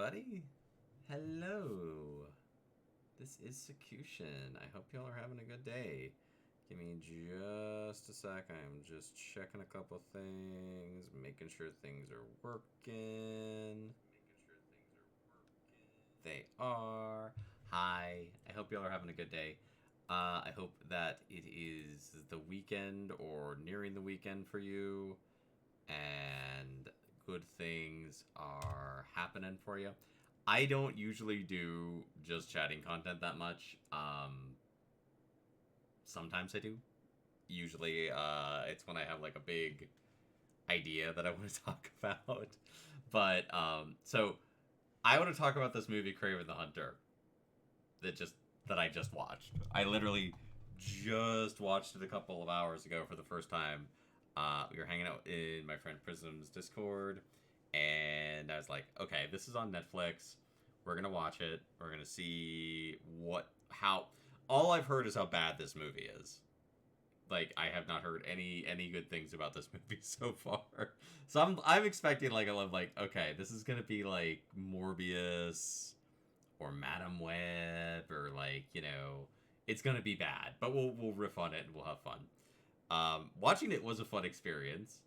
everybody. Hello. This is Sakutian. I hope y'all are having a good day. Give me just a sec. I'm just checking a couple things, making sure things are working. They are. Hi. I hope y'all are having a good day. I hope that it is the weekend or nearing the weekend for you, and good things are happening for you. I don't usually do just chatting content that much. Sometimes I do. Usually, it's when I have like a big idea that I want to talk about. But so I want to talk about this movie, Kraven the Hunter, that I just watched. I literally just watched it a couple of hours ago for the first time. We were hanging out in my friend Prism's Discord, and I was like, okay, this is on Netflix. We're gonna watch it. We're gonna see how. All I've heard is how bad this movie is. Like, I have not heard any good things about this movie so far. So I'm expecting like a love, like, okay, this is gonna be like Morbius or Madam Web, or like, it's gonna be bad, but we'll riff on it and we'll have fun. Watching it was a fun experience.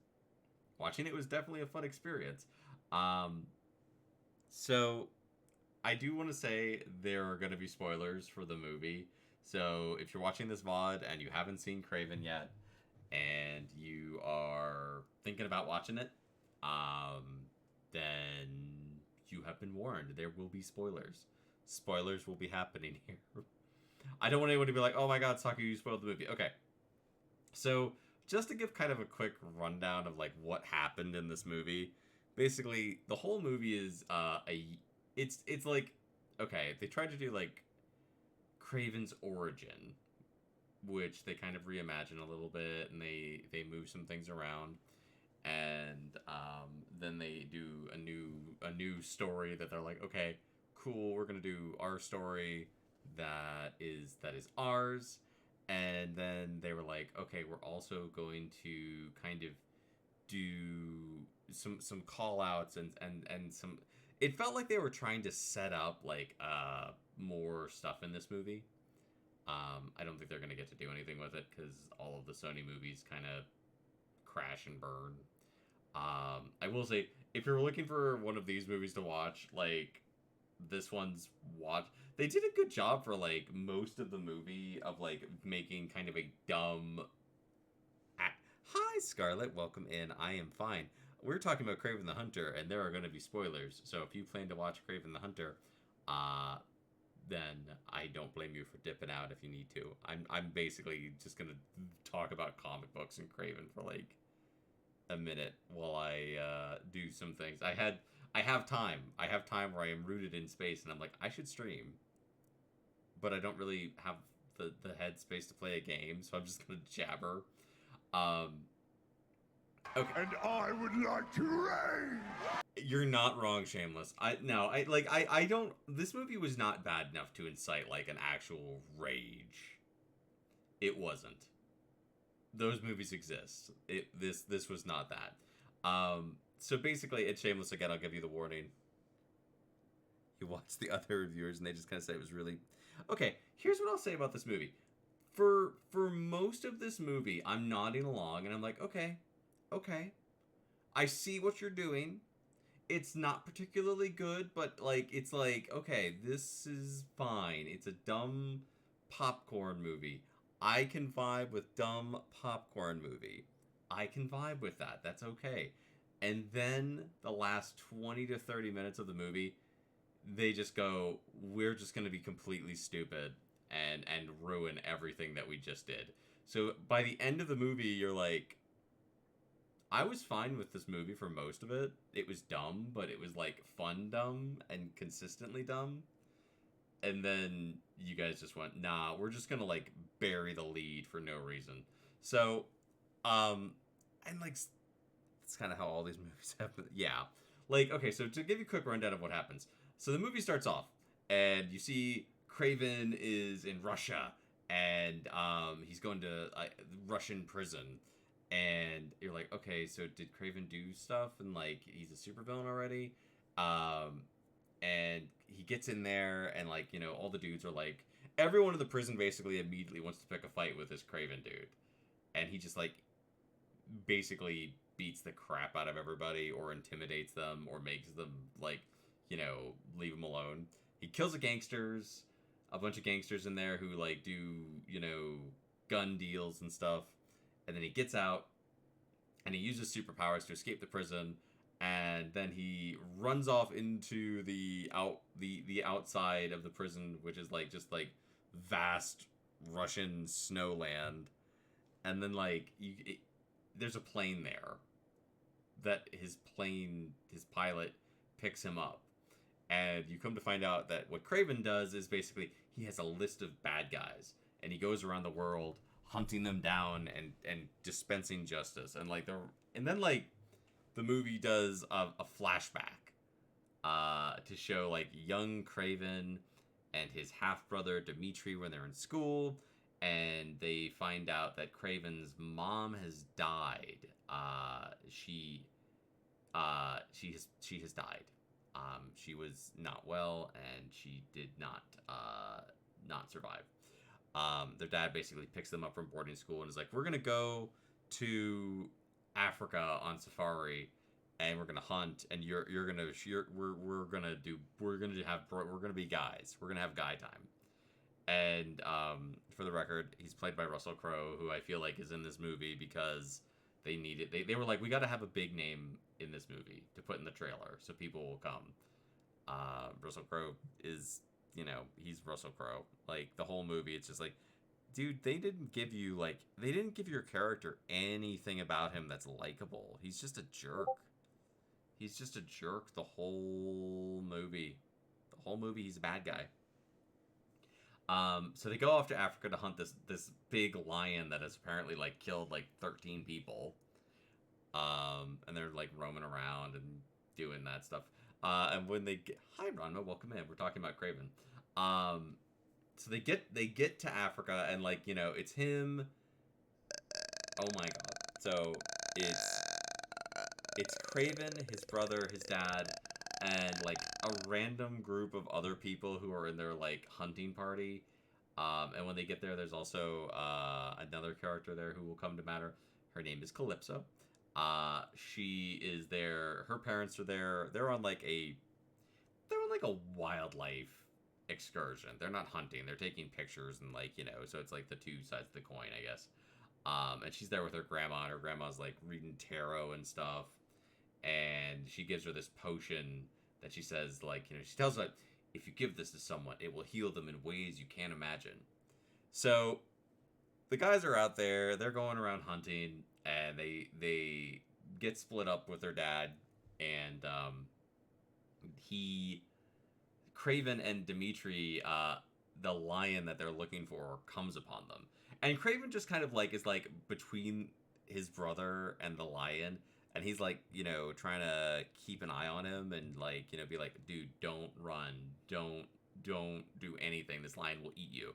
Watching it was definitely a fun experience. Um, so I do want to say there are going to be spoilers for the movie. So if you're watching this VOD and you haven't seen Kraven yet, and you are thinking about watching it, then you have been warned. There will be spoilers. Spoilers will be happening here. I don't want anyone to be like, "Oh my God, Saki, you spoiled the movie." Okay, so just to give kind of a quick rundown of like what happened in this movie, basically the whole movie is it's like, okay, they tried to do like Kraven's origin, which they kind of reimagine a little bit, and they move some things around, and then they do a new story that they're like, okay, cool, we're gonna do our story that is ours. And then they were like, okay, we're also going to kind of do some call outs and some. It felt like they were trying to set up like more stuff in this movie. I don't think they're gonna get to do anything with it because all of the Sony movies kind of crash and burn. I will say, if you're looking for one of these movies to watch, like, this one's watch. They did a good job for like most of the movie of like making kind of a dumb. Hi, Scarlett. Welcome in. I am fine. We're talking about Kraven the Hunter, and there are going to be spoilers. So if you plan to watch Kraven the Hunter, uh, then I don't blame you for dipping out if you need to. I'm basically just gonna talk about comic books and Kraven for like a minute while I do some things. I have time. I have time where I am rooted in space, and I'm like, I should stream, but I don't really have the headspace to play a game, so I'm just gonna jabber. Um, okay. And I would like to reign. You're not wrong, Shameless. I don't. This movie was not bad enough to incite like an actual rage. It wasn't. Those movies exist. This was not that. So basically, it's Shameless again. I'll give you the warning. You watch the other reviewers, and they just kind of say it was really okay. Here's what I'll say about this movie. For most of this movie, I'm nodding along, and I'm like, okay, okay, I see what you're doing. It's not particularly good, but like, it's like, okay, this is fine. It's a dumb popcorn movie. I can vibe with dumb popcorn movie. I can vibe with that. That's okay. And then the last 20 to 30 minutes of the movie, they just go, we're just going to be completely stupid and ruin everything that we just did. So by the end of the movie, you're like, I was fine with this movie for most of it. It was dumb, but it was like fun dumb and consistently dumb. And then you guys just went, nah, we're just gonna like bury the lead for no reason. So, and like, that's kind of how all these movies happen. Yeah. Like, okay, so to give you a quick rundown of what happens. So the movie starts off, and you see Kraven is in Russia, and he's going to Russian prison. And you're like, okay, so did Kraven do stuff? And like, he's a supervillain already? Um, gets in there, and like, you know, all the dudes are like, everyone in the prison basically immediately wants to pick a fight with this Kraven dude, and he just like basically beats the crap out of everybody, or intimidates them, or makes them like, you know, leave him alone. He kills a bunch of gangsters in there who like do, you know, gun deals and stuff, and then he gets out and he uses superpowers to escape the prison, and then he runs off into the outside of the prison, which is like just like vast Russian snowland, and then like there's a plane there that his pilot picks him up, and you come to find out that what Kraven does is basically he has a list of bad guys, and he goes around the world hunting them down and dispensing justice, and like then like the movie does a flashback to show like young Kraven and his half brother Dimitri when they're in school, and they find out that Kraven's mom has died. She has died. She was not well, and she did not survive. Their dad basically picks them up from boarding school and is like, "We're gonna go to Africa on safari, and we're gonna hunt, and we're gonna be guys. We're gonna have guy time." And for the record, he's played by Russell Crowe, who I feel like is in this movie because they needed. They were like, we got to have a big name in this movie to put in the trailer so people will come. Russell Crowe is, you know, he's Russell Crowe. Like the whole movie, it's just like, dude, they didn't give your character anything about him that's likable. He's just a jerk. He's just a jerk the whole movie. The whole movie, he's a bad guy. So they go off to Africa to hunt this big lion that has apparently like killed like 13 people. And they're like roaming around and doing that stuff. And when they get, hi Ranma, welcome in. We're talking about Kraven. So they get to Africa, and like, you know, it's him. Oh my god. So it's Kraven, his brother, his dad, and like a random group of other people who are in their like hunting party. And when they get there, there's also another character there who will come to matter. Her name is Calypso. She is there. Her parents are there. They're on like a wildlife excursion. They're not hunting. They're taking pictures and like, you know, so it's like the two sides of the coin, I guess. And she's there with her grandma, and her grandma's like reading tarot and stuff. And she gives her this potion that she says, like, you know, she tells her, if you give this to someone, it will heal them in ways you can't imagine. So the guys are out there, they're going around hunting, and they get split up with their dad, and Kraven and Dimitri, the lion that they're looking for, comes upon them. And Kraven just kind of like is like between his brother and the lion, and he's like, you know, trying to keep an eye on him and like, you know, be like, dude, don't run, don't do anything. This lion will eat you.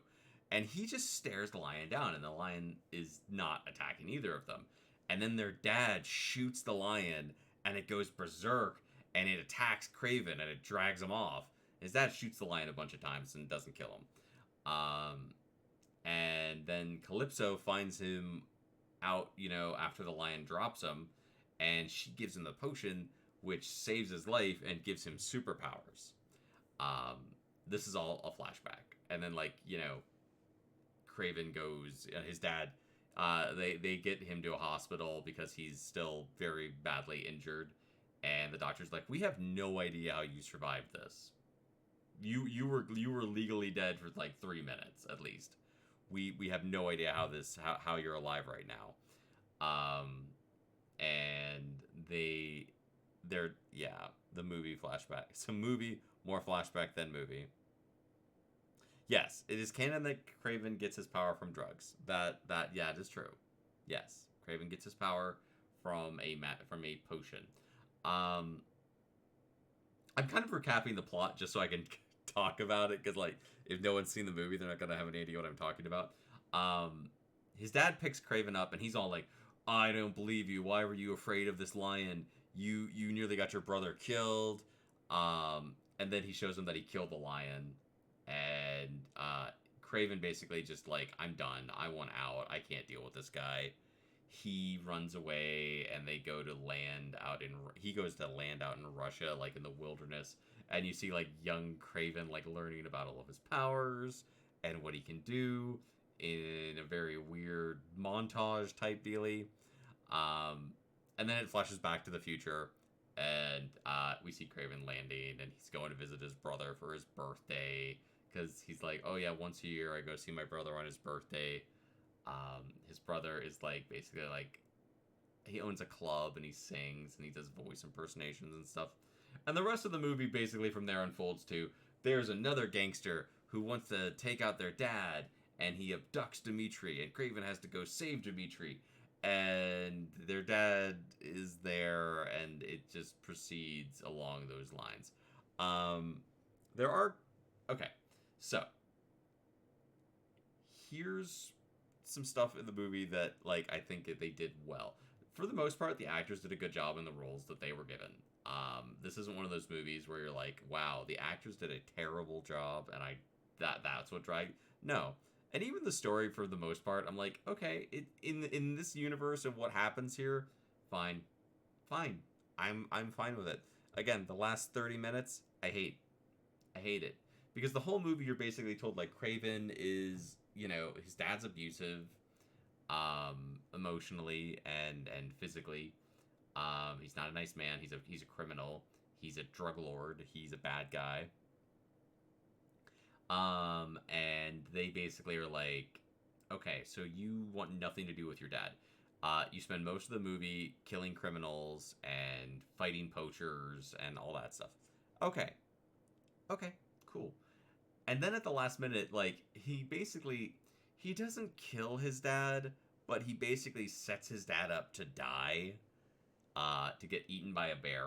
And he just stares the lion down, and the lion is not attacking either of them. And then their dad shoots the lion, and it goes berserk, and it attacks Kraven, and it drags him off. His dad shoots the lion a bunch of times and doesn't kill him. And then Calypso finds him out, you know, after the lion drops him, and she gives him the potion, which saves his life and gives him superpowers. This is all a flashback. And then, like, you know, Kraven goes, his dad, they get him to a hospital because he's still very badly injured. And the doctor's like, we have no idea how you survived this. You were legally dead for like 3 minutes at least. We have no idea how you're alive right now. And they're the movie flashback. So movie, more flashback than movie. Yes, it is canon that Kraven gets his power from drugs. That it is true. Yes, Kraven gets his power from a potion. I'm kind of recapping the plot just so I can talk about it, because like if no one's seen the movie, they're not gonna have any idea what I'm talking about. His dad picks Kraven up, and he's all like, I don't believe you. Why were you afraid of this lion? You nearly got your brother killed. and then he shows him that he killed the lion, and Kraven basically just like, I'm done. I want out. I can't deal with this guy. He runs away, and they go to land out in. He goes to land out in Russia, like in the wilderness, and you see like young Kraven like learning about all of his powers and what he can do in a very weird montage type dealy. And then it flashes back to the future, and we see Kraven landing, and he's going to visit his brother for his birthday, because he's like, oh yeah, once a year I go see my brother on his birthday. His brother is like basically like, he owns a club and he sings and he does voice impersonations and stuff. And the rest of the movie basically from there unfolds to, there's another gangster who wants to take out their dad, and he abducts Dimitri, and Kraven has to go save Dimitri, and their dad is there, and it just proceeds along those lines. There are, okay, so here's some stuff in the movie that like I think they did well. For the most part, the actors did a good job in the roles that they were given. This isn't one of those movies where you're like, wow, the actors did a terrible job, and that's what dragged. No. And even the story, for the most part, I'm like, okay, in this universe of what happens here, fine. I'm fine with it. Again, the last 30 minutes, I hate it, because the whole movie you're basically told like Kraven is, his dad's abusive, emotionally and physically. He's not a nice man. He's a criminal. He's a drug lord. He's a bad guy. And they basically are like, okay, so you want nothing to do with your dad. You spend most of the movie killing criminals and fighting poachers and all that stuff. Okay, cool. And then at the last minute, like, he doesn't kill his dad, but he basically sets his dad up to die, to get eaten by a bear.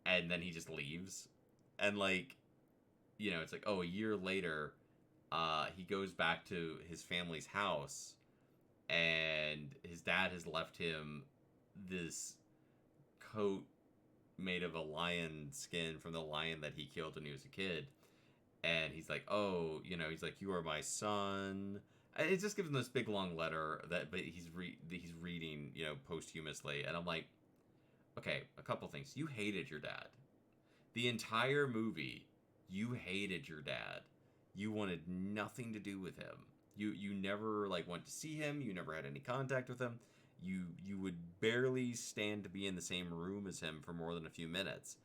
And then he just leaves. And like, it's like, oh, a year later, he goes back to his family's house, and his dad has left him this coat made of a lion skin from the lion that he killed when he was a kid. And he's like, oh, he's like, you are my son. And it just gives him this big long letter but he's reading, posthumously. And I'm like, okay, a couple things. You hated your dad. The entire movie, you hated your dad. You wanted nothing to do with him. You never like went to see him. You never had any contact with him. You would barely stand to be in the same room as him for more than a few minutes.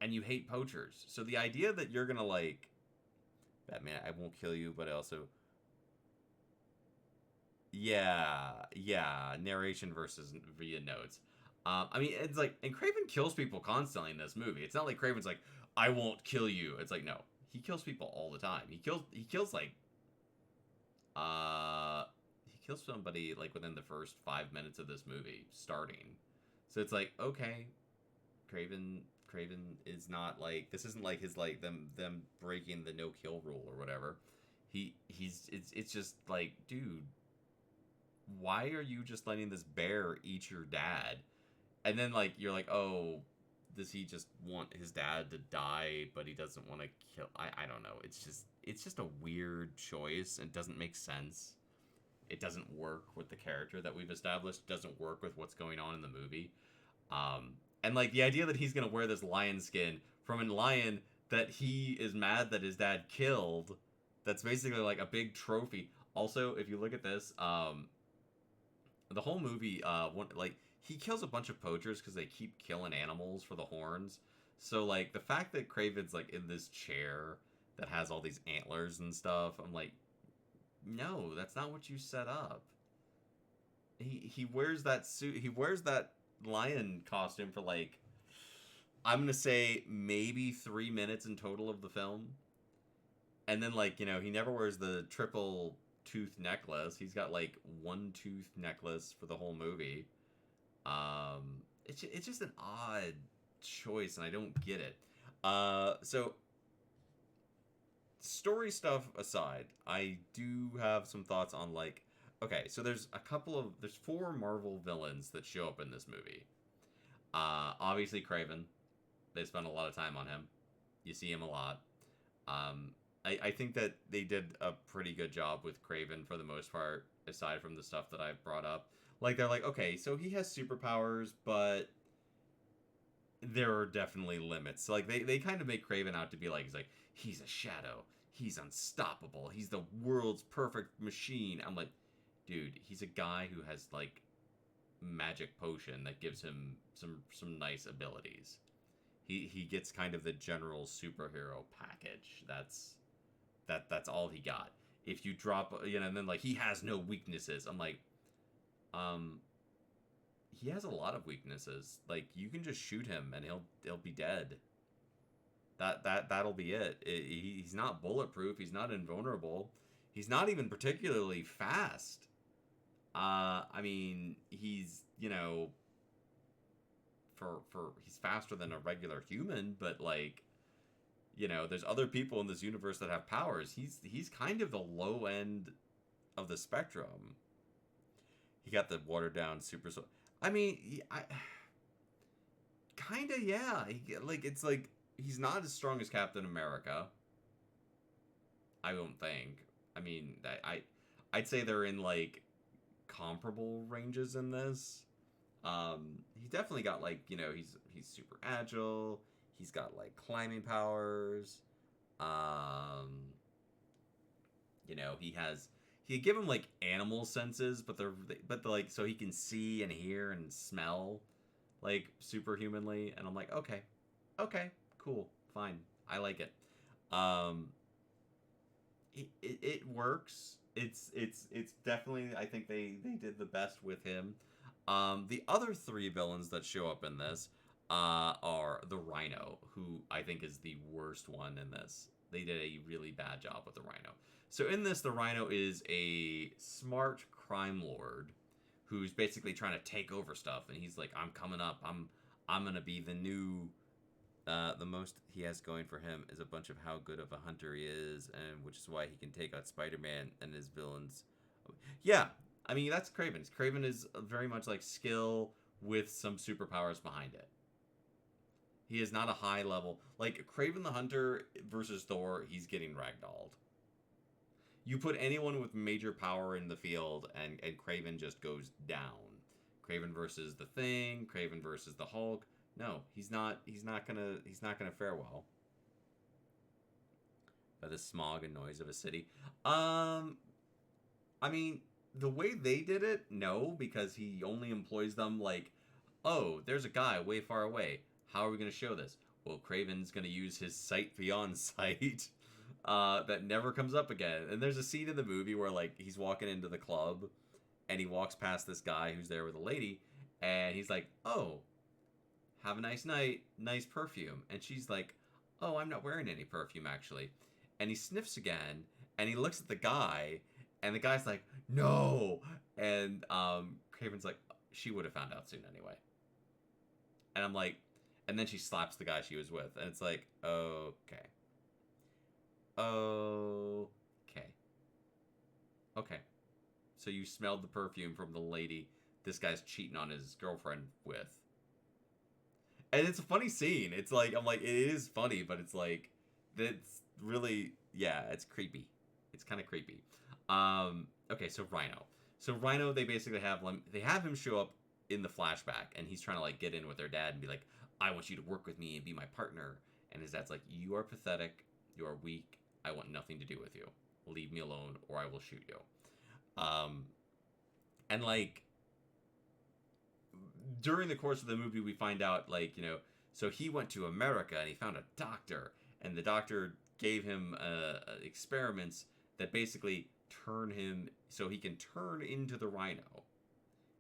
And you hate poachers. So the idea that you're gonna like, Batman, I won't kill you, but also, yeah, narration versus via notes. I mean, it's like, and Kraven kills people constantly in this movie. It's not like Kraven's like, I won't kill you. It's like, no, he kills people all the time. He kills like, he kills somebody like within the first 5 minutes of this movie starting. So it's like, okay, Kraven is not like, this isn't like his like them breaking the no kill rule or whatever. It's just like, dude, why are you just letting this bear eat your dad? And then like you're like, oh, does he just want his dad to die, but he doesn't want to kill? I don't know. It's just a weird choice and doesn't make sense. It doesn't work with the character that we've established. It doesn't work with what's going on in the movie. And like the idea that he's gonna wear this lion skin from a lion that he is mad that his dad killed, that's basically like a big trophy. Also, if you look at this, the whole movie, he kills a bunch of poachers because they keep killing animals for the horns. So like the fact that Kraven's like in this chair that has all these antlers and stuff, I'm like, no, that's not what you set up. He wears that suit. He wears that lion costume for like, I'm gonna say maybe 3 minutes in total of the film, and then like, he never wears the triple tooth necklace. He's got like one tooth necklace for the whole movie. It's just an odd choice, and I don't get it. So story stuff aside, I do have some thoughts on like, okay, so there's 4 Marvel villains that show up in this movie. Obviously Kraven, They spent a lot of time on him. You see him a lot. I think that they did a pretty good job with Kraven for the most part, aside from the stuff that I've brought up. Like, they're like, okay, so he has superpowers, but there are definitely limits. Like, they kind of make Kraven out to be like, he's a shadow. He's unstoppable. He's the world's perfect machine. I'm like, dude, he's a guy who has, like, magic potion that gives him some nice abilities. He gets kind of the general superhero package. That's all he got. If you drop, and then like he has no weaknesses. I'm like, he has a lot of weaknesses. Like you can just shoot him and he'll be dead. That'll be it. He's not bulletproof. He's not invulnerable. He's not even particularly fast. I mean, he's he's faster than a regular human, but like, there's other people in this universe that have powers. He's kind of the low end of the spectrum. He got the watered down super. I mean, kind of yeah. It's like he's not as strong as Captain America. I don't think. I mean, I'd say they're in like comparable ranges in this. He's definitely got like he's super agile. He's got like climbing powers. He give him like animal senses, but they're like so he can see and hear and smell like superhumanly. And I'm like, okay, cool, fine, I like it. It works. It's definitely, I think they did the best with him. The other three villains that show up in this are the Rhino, who I think is the worst one in this. They did a really bad job with the Rhino. So in this, the Rhino is a smart crime lord who's basically trying to take over stuff, and he's like, I'm coming up. I'm gonna be the new. The most he has going for him is a bunch of how good of a hunter he is, and which is why he can take out Spider-Man and his villains. Yeah, I mean that's Kraven's. Kraven is very much like skill with some superpowers behind it. He is not a high level like Kraven the Hunter versus Thor. He's getting ragdolled. You put anyone with major power in the field, and Kraven just goes down. Kraven versus the Thing. Kraven versus the Hulk. No, he's not gonna fare well. By the smog and noise of a city. I mean, the way they did it, no, because he only employs them like, oh, there's a guy way far away. How are we gonna show this? Well, Kraven's gonna use his sight beyond sight. That never comes up again. And there's a scene in the movie where like he's walking into the club and he walks past this guy who's there with a lady, and he's like, oh, have a nice night, nice perfume. And she's like, oh, I'm not wearing any perfume actually. And he sniffs again and he looks at the guy, and the guy's like, no. And Kraven's like, she would have found out soon anyway. And I'm like, and then she slaps the guy she was with, and it's like, okay. Okay. So you smelled the perfume from the lady this guy's cheating on his girlfriend with. And it's a funny scene. It's like, I'm like, it is funny, but it's like, that's really, yeah, it's creepy. It's kind of creepy. Okay, so Rhino. So Rhino, they basically have him show up in the flashback, and he's trying to like get in with their dad and be like, I want you to work with me and be my partner. And his dad's like, you are pathetic. You are weak. I want nothing to do with you. Leave me alone or I will shoot you. And like, during the course of the movie, we find out like, so he went to America and he found a doctor, and the doctor gave him experiments that basically turn him so he can turn into the Rhino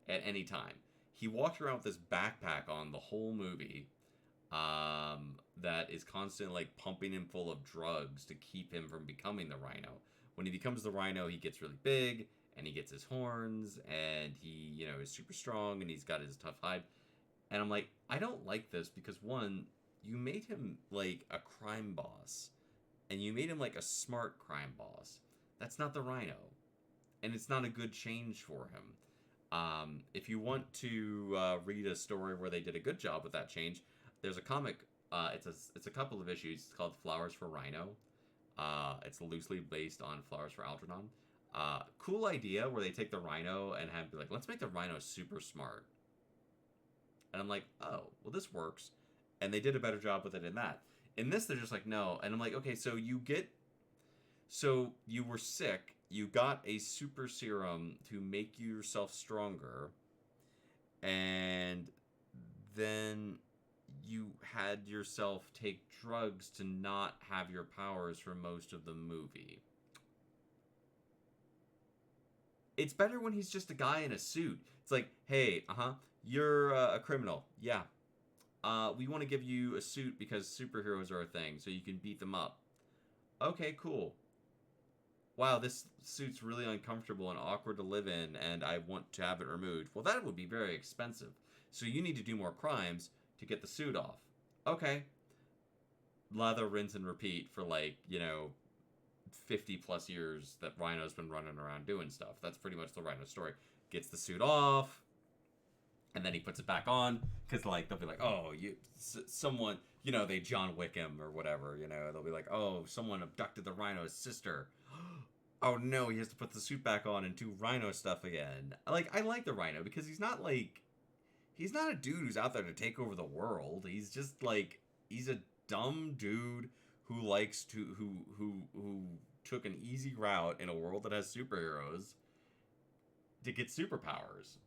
at any time. He walked around with this backpack on the whole movie that is constantly like pumping him full of drugs to keep him from becoming the Rhino. When he becomes the Rhino, he gets really big and he gets his horns and he, is super strong and he's got his tough hide. And I'm like, I don't like this because one, you made him like a crime boss and you made him like a smart crime boss. That's not the Rhino, and it's not a good change for him. If you want to read a story where they did a good job with that change, there's a comic It's a couple of issues. It's called Flowers for Rhino. It's loosely based on Flowers for Algernon. Cool idea where they take the Rhino and have be like, let's make the Rhino super smart. And I'm like, oh, well, this works. And they did a better job with it in that. In this, they're just like, no. And I'm like, okay, so you were sick. You got a super serum to make yourself stronger. And then you had yourself take drugs to not have your powers for most of the movie. It's better when he's just a guy in a suit. It's like, hey, you're a criminal. Yeah. We want to give you a suit because superheroes are a thing, so you can beat them up. Okay, cool. Wow, this suit's really uncomfortable and awkward to live in, and I want to have it removed. Well, that would be very expensive. So you need to do more crimes to get the suit off. Okay. Lather, rinse, and repeat for 50 plus years that Rhino's been running around doing stuff. That's pretty much the Rhino story. Gets the suit off, and then he puts it back on, because they'll be like, oh, someone, they John Wick him or whatever, they'll be like, oh, someone abducted the Rhino's sister. Oh no, he has to put the suit back on and do Rhino stuff again. I like the Rhino because he's not a dude who's out there to take over the world. He's just he's a dumb dude who likes to who took an easy route in a world that has superheroes to get superpowers.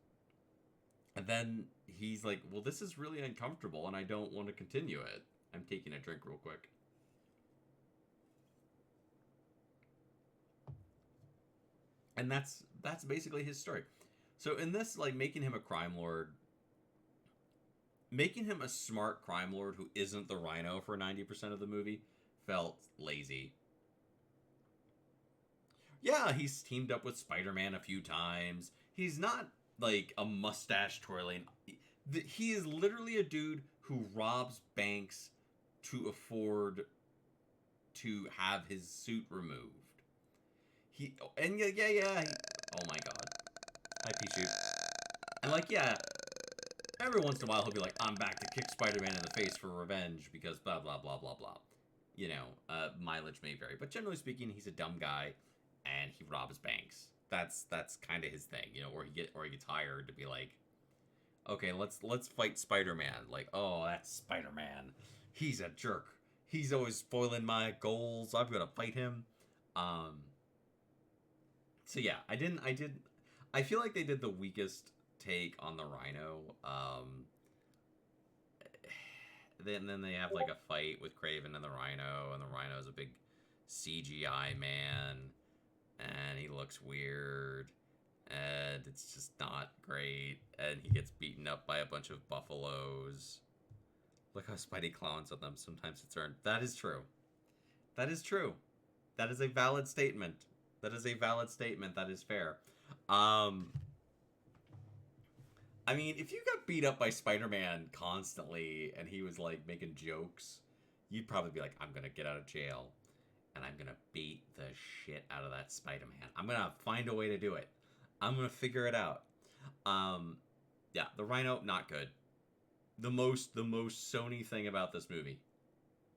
And then he's like, well, this is really uncomfortable and I don't want to continue it. I'm taking a drink real quick. And that's basically his story. So in this, making him a crime lord, making him a smart crime lord who isn't the Rhino for 90% of the movie felt lazy. Yeah, he's teamed up with Spider-Man a few times. He's not a mustache twirling. He is literally a dude who robs banks to afford to have his suit removed. Oh my god. Hi, Pea-Shoot. And every once in a while he'll be like, I'm back to kick Spider-Man in the face for revenge because blah, blah, blah, blah, blah. Mileage may vary. But generally speaking, he's a dumb guy and he robs banks. That's kind of his thing, or he gets hired to be like, okay, let's fight Spider-Man. Oh, that's Spider-Man. He's a jerk. He's always spoiling my goals. I'm gonna fight him. So yeah, I feel like they did the weakest take on the Rhino. Then they have a fight with Kraven and the Rhino's a big CGI man, and he looks weird, and it's just not great, and he gets beaten up by a bunch of buffaloes. Look how Spidey clowns on them. Sometimes it's earned. That is true. That is true. That is a valid statement. That is fair. I mean, if you got beat up by Spider-Man constantly and he was making jokes, you'd probably be like, I'm gonna get out of jail and I'm gonna beat the shit out of that Spider-Man. I'm gonna find a way to do it. I'm gonna figure it out. Yeah, the Rhino, not good. The most Sony thing about this movie,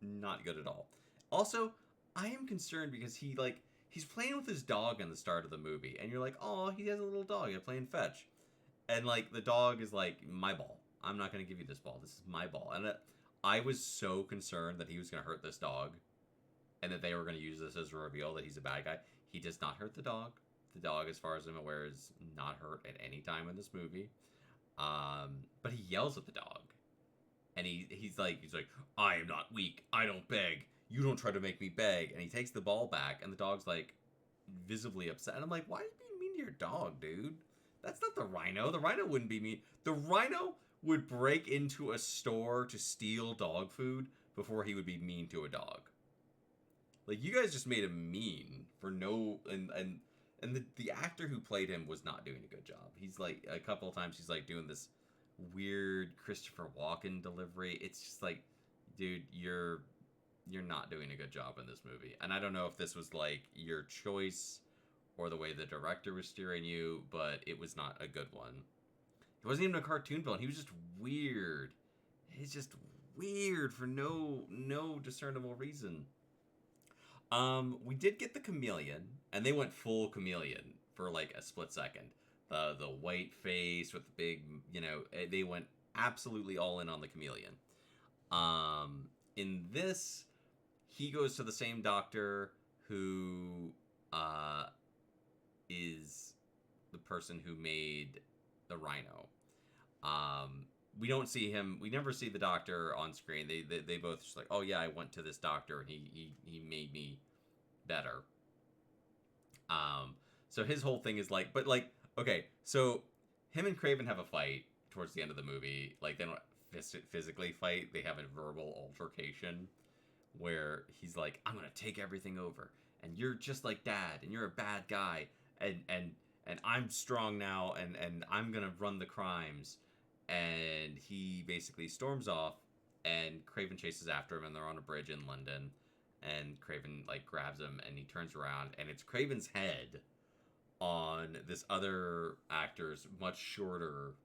not good at all. Also, I am concerned because he's playing with his dog in the start of the movie, and you're like, oh, he has a little dog. You're playing fetch. And, the dog is my ball. I'm not going to give you this ball. This is my ball. And I was so concerned that he was going to hurt this dog, and that they were going to use this as a reveal that he's a bad guy. He does not hurt the dog. The dog, as far as I'm aware, is not hurt at any time in this movie. But he yells at the dog. And he's like, I am not weak. I don't beg. You don't try to make me beg. And he takes the ball back, and the dog's visibly upset. And I'm like, why are you being mean to your dog, dude? That's not the Rhino. The Rhino wouldn't be mean. The Rhino would break into a store to steal dog food before he would be mean to a dog. You guys just made him mean for no... And the actor who played him was not doing a good job. He's a couple of times he's doing this weird Christopher Walken delivery. It's just dude, you're not doing a good job in this movie. And I don't know if this was your choice or the way the director was steering you, but it was not a good one. He wasn't even a cartoon villain. He was just weird. He's just weird for no discernible reason. We did get the chameleon, and they went full chameleon for like a split second. The white face with the big, they went absolutely all in on the chameleon. In this, he goes to the same doctor who is the person who made the rhino. We don't see him. We never see the doctor on screen. They both just like, oh yeah, I went to this doctor and he made me better. So his whole thing is like, but like, okay, so him and Kraven have a fight towards the end of the movie. Like they don't physically fight. They have a verbal altercation where he's like, I'm gonna take everything over, and you're just like Dad, and you're a bad guy, and I'm strong now, and I'm gonna run the crimes. And he basically storms off, and Kraven chases after him, and they're on a bridge in London, and Kraven like grabs him, and he turns around, and it's Kraven's head on this other actor's much shorter,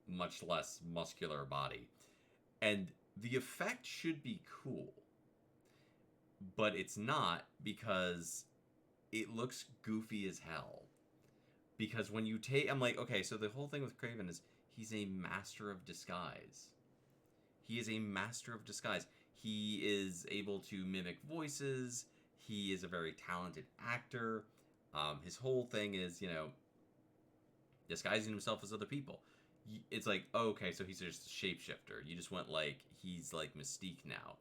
much less muscular body. And the effect should be cool, but it's not, because it looks goofy as hell. Because when you take, I'm like, okay, so the whole thing with Kraven is he's a master of disguise. He is a master of disguise. He is able to mimic voices. He is a very talented actor. His whole thing is, disguising himself as other people. It's like, oh, okay, so he's just a shapeshifter. You just went like, he's like Mystique now.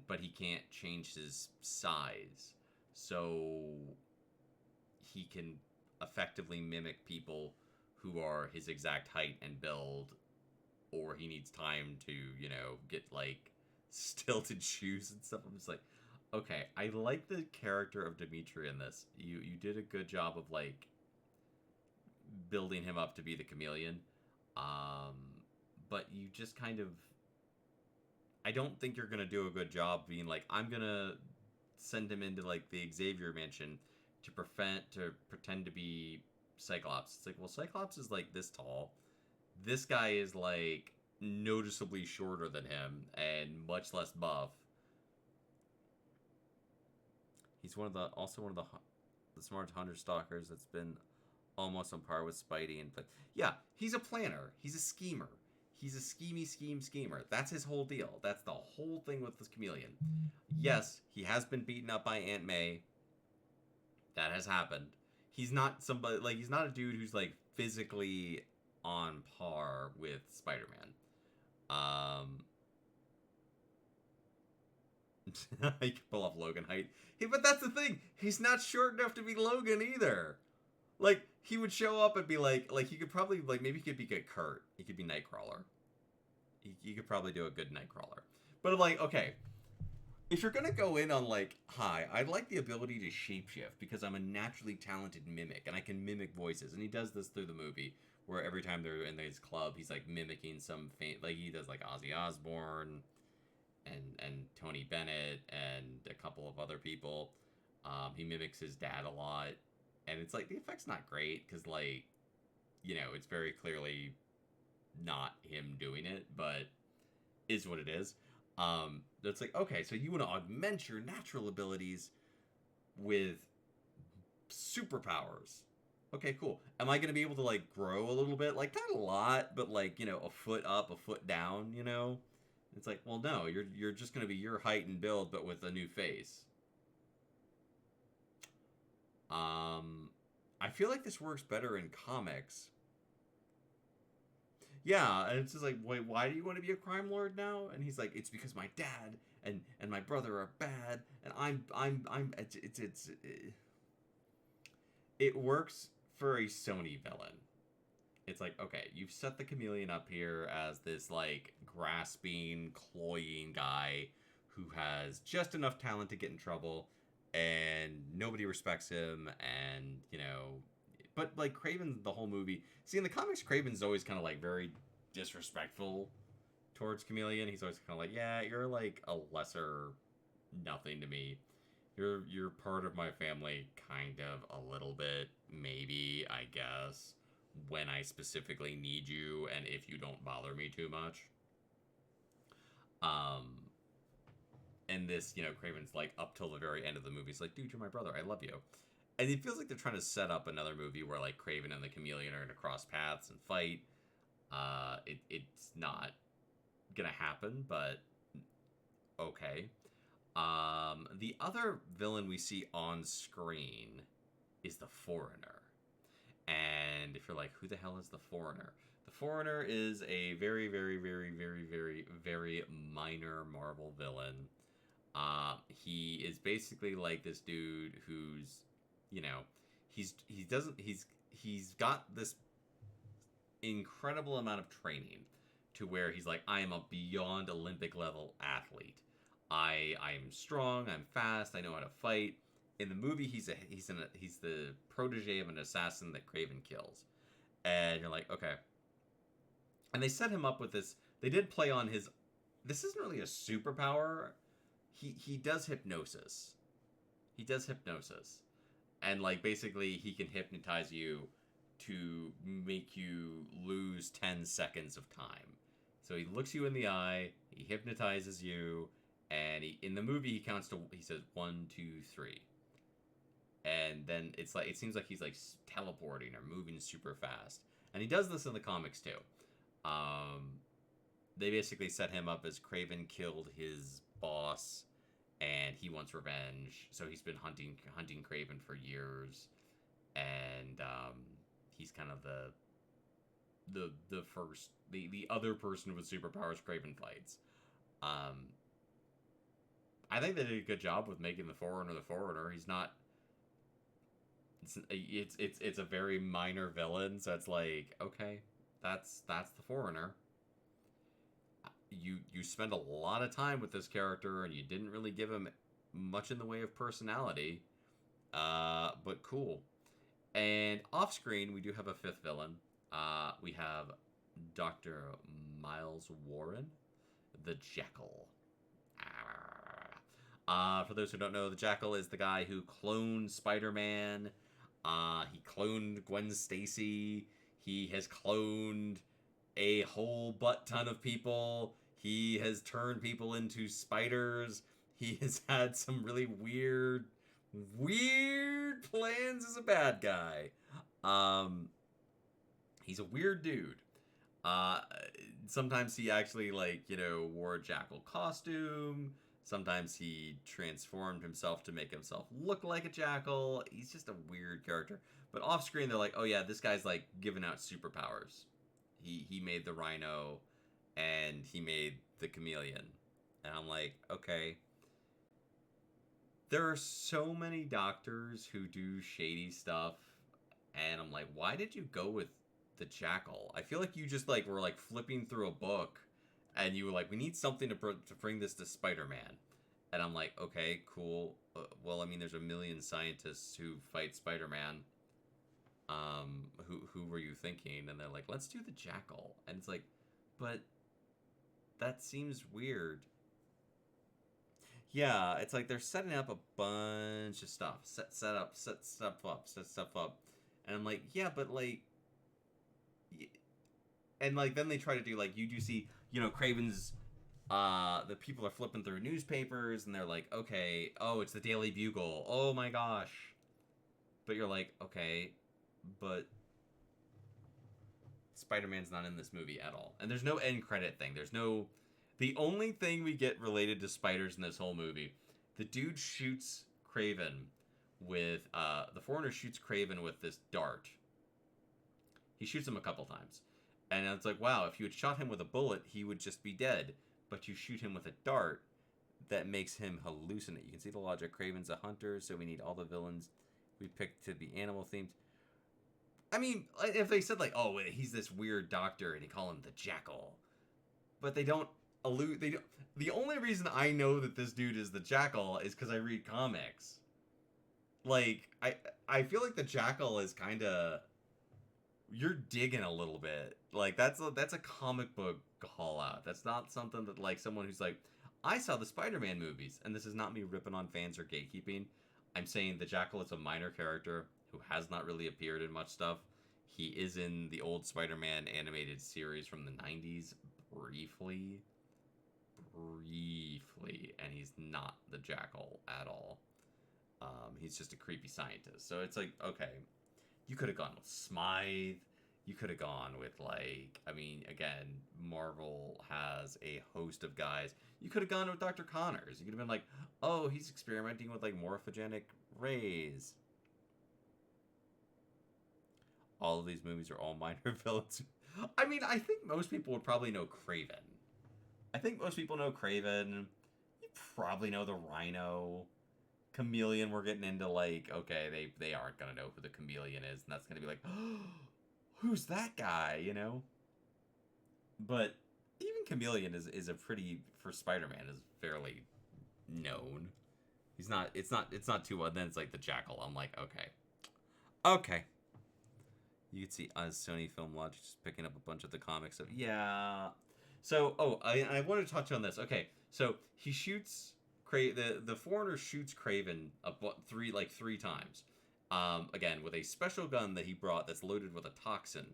But he can't change his size. So he can effectively mimic people who are his exact height and build, or he needs time to, get like stilted shoes and stuff. I'm just like, okay, I like the character of Dimitri in this. You did a good job of like building him up to be the chameleon. But you just kind of, I don't think you're gonna do a good job being like, I'm gonna send him into like the Xavier mansion to pretend to be Cyclops. It's like, well, Cyclops is like this tall. This guy is like noticeably shorter than him and much less buff. He's also one of the smart hunter stalkers that's been almost on par with Spidey. And yeah, he's a planner. He's a schemer. He's a schemer. That's his whole deal. That's the whole thing with this chameleon. Yes, he has been beaten up by Aunt May. That has happened. He's not somebody, like, he's not a dude who's like physically on par with Spider-Man. He can pull off Logan height. Hey, but that's the thing. He's not short enough to be Logan either. Like, he would show up and be like he could probably, like, maybe he could be good Kurt. He could be Nightcrawler. He could probably do a good Nightcrawler. But I'm like, okay, if you're gonna go in on like, hi, I like the ability to shapeshift because I'm a naturally talented mimic and I can mimic voices, and he does this through the movie where every time they're in his club, he's like mimicking some like he does like Ozzy Osbourne and Tony Bennett and a couple of other people. He mimics his dad a lot, and it's like the effect's not great because like, it's very clearly not him doing it, but is what it is. It's like, okay, so you want to augment your natural abilities with superpowers. Okay, cool. Am I going to be able to, like, grow a little bit? Like, not a lot, but, like, a foot up, a foot down, It's like, well, no, you're just going to be your height and build, but with a new face. I feel like this works better in comics. Yeah, and it's just like, wait, why do you want to be a crime lord now? And he's like, it's because my dad and my brother are bad, and it works for a Sony villain. It's like, okay, you've set the chameleon up here as this like grasping, cloying guy who has just enough talent to get in trouble, and nobody respects him, and but like Kraven, the whole movie. See, in the comics, Kraven's always kind of like very disrespectful towards Chameleon. He's always kind of like, yeah, you're like a lesser nothing to me. You're part of my family, kind of, a little bit, maybe, I guess, when I specifically need you, and if you don't bother me too much. Um, and this, Kraven's like up till the very end of the movie. He's like, dude, you're my brother. I love you. And it feels like they're trying to set up another movie where like Kraven and the Chameleon are going to cross paths and fight. It's not gonna happen, but okay. The other villain we see on screen is the Foreigner. And if you're like, who the hell is the Foreigner? The Foreigner is a very, very, very, very, very, very minor Marvel villain. He is basically like this dude who's, you know, he's got this incredible amount of training to where he's like, I am a beyond Olympic level athlete. I'm strong. I'm fast. I know how to fight. In the movie, he's the protege of an assassin that Kraven kills, and you're like, okay. And they set him up with this. They did play on his. This isn't really a superpower. He does hypnosis. He does hypnosis, and like basically he can hypnotize you to make you lose 10 seconds of time. So he looks you in the eye. He hypnotizes you. And in the movie, he counts to, he says 1, 2, 3. And then it seems like he's like teleporting or moving super fast. And he does this in the comics too. They basically set him up as Kraven killed his boss and he wants revenge. So he's been hunting Kraven for years. And he's kind of the other person with superpowers Kraven fights. I think they did a good job with making the Foreigner. He's not. It's a very minor villain, so it's like, okay, that's the Foreigner. You spend a lot of time with this character, and you didn't really give him much in the way of personality, but cool. And off screen, we do have a fifth villain. We have Dr. Miles Warren, the Jackal. For those who don't know, the Jackal is the guy who cloned Spider-Man. He cloned Gwen Stacy. He has cloned a whole butt ton of people. He has turned people into spiders. He has had some really weird plans as a bad guy. He's a weird dude. Sometimes he actually wore a Jackal costume. Sometimes he transformed himself to make himself look like a jackal. He's just a weird character. But off screen, they're like, oh yeah, this guy's like giving out superpowers. He made the rhino and he made the chameleon. And I'm like, okay. There are so many doctors who do shady stuff. And I'm like, why did you go with the jackal? I feel like you just were flipping through a book. And you were like, we need something to bring this to Spider-Man. And I'm like, okay, cool. Well, I mean, there's a million scientists who fight Spider-Man. Who were you thinking? And they're like, let's do the Jackal. And it's like, but that seems weird. Yeah, it's like they're setting up a bunch of stuff. Set stuff up. And I'm like, yeah, but and then they try to do you do see, Kraven's, the people are flipping through newspapers and they're like, okay, oh, it's the Daily Bugle. Oh my gosh. But you're like, okay, but Spider-Man's not in this movie at all. And there's no end credit thing. The only thing we get related to spiders in this whole movie, the dude shoots Kraven with, the Foreigner shoots Kraven with this dart. He shoots him a couple times. And it's like, wow, if you had shot him with a bullet, he would just be dead. But you shoot him with a dart, that makes him hallucinate. You can see the logic. Kraven's a hunter, so we need all the villains we picked to be animal themed. I mean, if they said oh, he's this weird doctor, and they call him the Jackal, but they don't allude. The only reason I know that this dude is the Jackal is because I read comics. I feel like the Jackal is kind of. You're digging a little bit. That's a comic book call out. That's not something that someone who's like, I saw the Spider-Man movies, and this is not me ripping on fans or gatekeeping. I'm saying the Jackal is a minor character who has not really appeared in much stuff. He is in the old Spider-Man animated series from the 90s briefly. briefly, and he's not the Jackal at all. He's just a creepy scientist. So it's like, okay, you could have gone with Smythe. You could have gone with, like, I mean, again, Marvel has a host of guys. You could have gone with Dr. Connors. You could have been like, oh, he's experimenting with, like, morphogenic rays. All of these movies are all minor villains. I mean, I think most people would probably know Kraven. I think most people know Kraven. You probably know the Rhino. Chameleon, we're getting into, like, okay, they aren't going to know who the Chameleon is, and that's going to be like, oh, who's that guy, you know? But even Chameleon is a pretty, for Spider-Man, is fairly known. It's not too well. Then it's like the Jackal. I'm like, okay. You can see Sony Film Logic just picking up a bunch of the comics. Yeah. So, I wanted to touch on this. Okay, so he shoots the foreigner shoots Kraven three times. Again, with a special gun that he brought that's loaded with a toxin.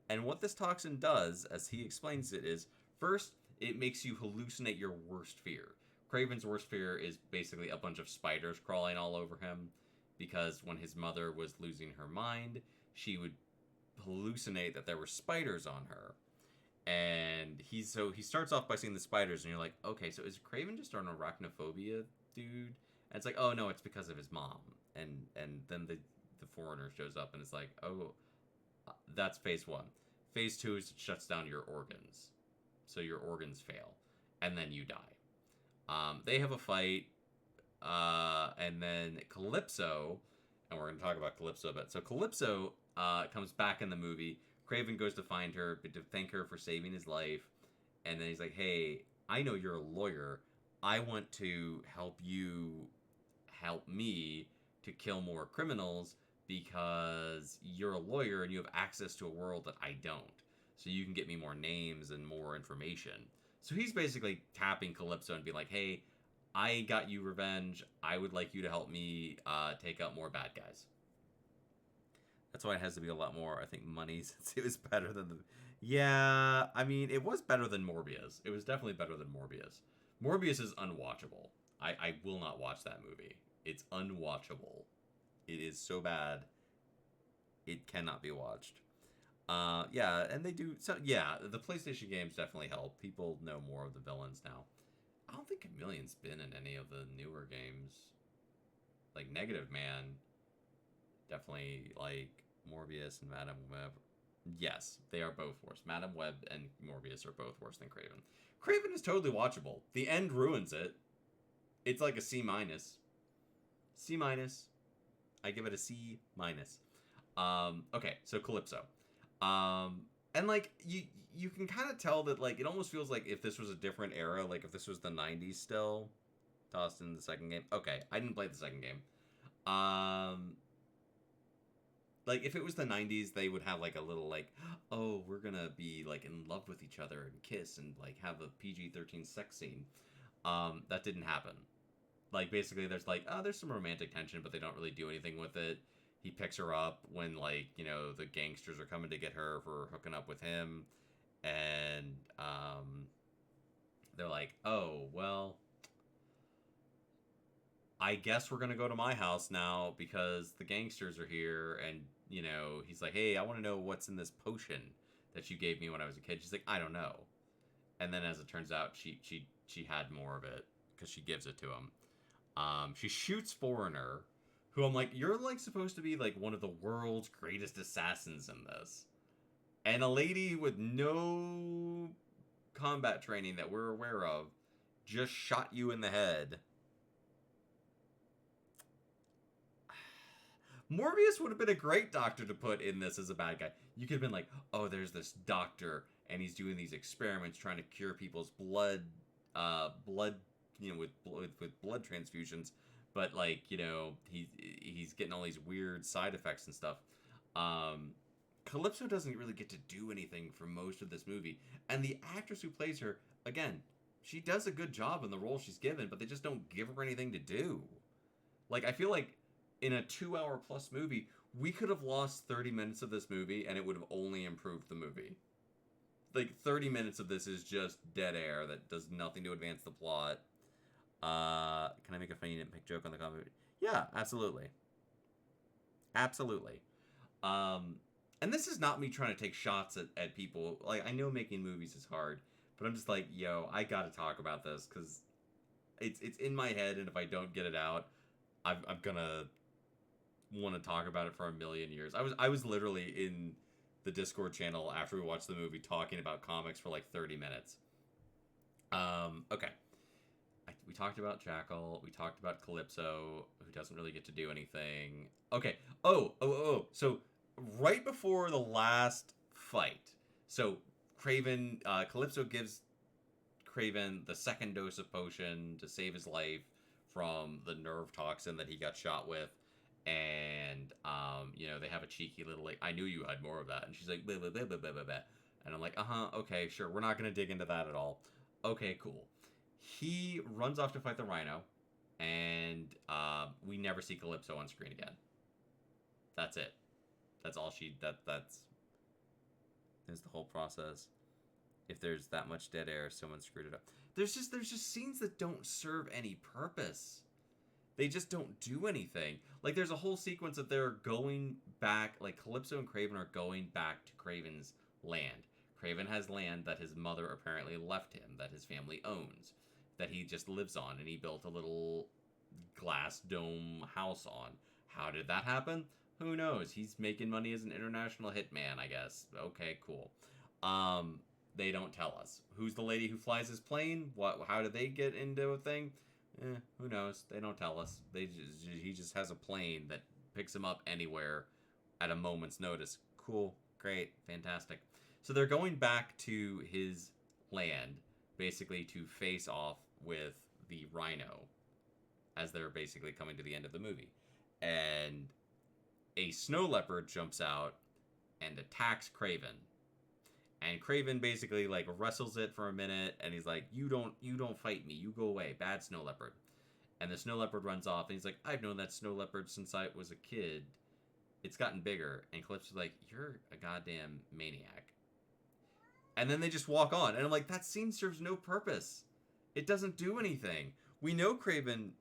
And what this toxin does, as he explains it, is first, it makes you hallucinate your worst fear. Kraven's worst fear is basically a bunch of spiders crawling all over him, because when his mother was losing her mind, she would hallucinate that there were spiders on her. And he starts off by seeing the spiders, and you're like, okay, so is Kraven just an arachnophobia dude? And it's like, oh no, it's because of his mom. And then the foreigner shows up, and it's like, oh, that's phase 1. Phase 2 is it shuts down your organs, so your organs fail, and then you die. They have a fight, and then Calypso, and we're going to talk about Calypso a bit. So Calypso comes back in the movie. Kraven goes to find her, to thank her for saving his life, and then he's like, hey, I know you're a lawyer. I want to help you help me to kill more criminals, because you're a lawyer and you have access to a world that I don't. So you can get me more names and more information. So he's basically tapping Calypso and being like, hey, I got you revenge. I would like you to help me take out more bad guys. That's why it has to be a lot more, I think, money, since it was better than the... Yeah, I mean, it was better than Morbius. It was definitely better than Morbius. Morbius is unwatchable. I will not watch that movie. It's unwatchable. It is so bad, it cannot be watched. Yeah, and they do... So, yeah, the PlayStation games definitely help. People know more of the villains now. I don't think Chameleon's been in any of the newer games. Like, Negative Man, definitely, like, Morbius and Madam Web. Yes, they are both worse. Madam Web and Morbius are both worse than Kraven. Kraven is totally watchable. The end ruins it. It's like a C-. C-. I give it a C-. Okay, so Calypso. And, like, you can kind of tell that, like, it almost feels like if this was a different era, like if this was the 90s still, tossed in the second game. Okay, I didn't play the second game. Like, if it was the 90s, they would have, like, a little, like, oh, we're gonna be, like, in love with each other and kiss and, like, have a PG-13 sex scene. That didn't happen. Like, basically, there's, like, oh, there's some romantic tension, but they don't really do anything with it. He picks her up when, like, you know, the gangsters are coming to get her for hooking up with him. And, they're like, oh, well, I guess we're gonna go to my house now because the gangsters are here. And, you know, he's like, hey, I want to know what's in this potion that you gave me when I was a kid. She's like, I don't know. And then, as it turns out, she had more of it because she gives it to him. She shoots Foreigner, who I'm like, you're, like, supposed to be, like, one of the world's greatest assassins in this. And a lady with no combat training that we're aware of just shot you in the head. Morbius would have been a great doctor to put in this as a bad guy. You could have been like, oh, there's this doctor, and he's doing these experiments trying to cure people's blood, you know, with blood transfusions. But, like, you know, he's getting all these weird side effects and stuff. Calypso doesn't really get to do anything for most of this movie. And the actress who plays her, again, she does a good job in the role she's given, but they just don't give her anything to do. Like, I feel like in a 2-hour plus movie, we could have lost 30 minutes of this movie and it would have only improved the movie. like 30 minutes of this is just dead air that does nothing to advance the plot. Can I make a funny nitpick joke on the comment? Yeah, absolutely. Absolutely. And this is not me trying to take shots at people. Like, I know making movies is hard, but I'm just like, yo, I gotta talk about this because it's in my head, and if I don't get it out, I'm gonna want to talk about it for a million years. I was literally in the Discord channel after we watched the movie talking about comics for like 30 minutes. Okay. We talked about Jackal. We talked about Calypso, who doesn't really get to do anything. Okay. So right before the last fight, so Kraven, Calypso gives Kraven the second dose of potion to save his life from the nerve toxin that he got shot with. And, they have a cheeky little, like, I knew you had more of that. And she's like, blah, blah, blah, blah, blah, blah, blah. And I'm like, okay, sure. We're not going to dig into that at all. Okay, cool. He runs off to fight the Rhino, and we never see Calypso on screen again. That's it. That's all that's the whole process. If there's that much dead air, someone screwed it up. There's just scenes that don't serve any purpose. They just don't do anything. Like, there's a whole sequence that they're going back, like, Calypso and Kraven are going back to Kraven's land. Kraven has land that his mother apparently left him, that his family owns, that he just lives on, and he built a little glass dome house on. How did that happen? Who knows? He's making money as an international hitman, I guess. Okay, cool. They don't tell us. Who's the lady who flies his plane? How did they get into a thing? Who knows? They don't tell us. He just has a plane that picks him up anywhere at a moment's notice. Cool, great, fantastic. So they're going back to his land, basically to face off with the Rhino, as they're basically coming to the end of the movie. And a snow leopard jumps out and attacks Kraven. And Kraven basically, like, wrestles it for a minute, and he's like, you don't fight me, you go away, bad snow leopard. And the snow leopard runs off, and he's like, I've known that snow leopard since I was a kid. It's gotten bigger. And Calypso's like, you're a goddamn maniac. And then they just walk on, and I'm like, that scene serves no purpose. It doesn't do anything. We know Kraven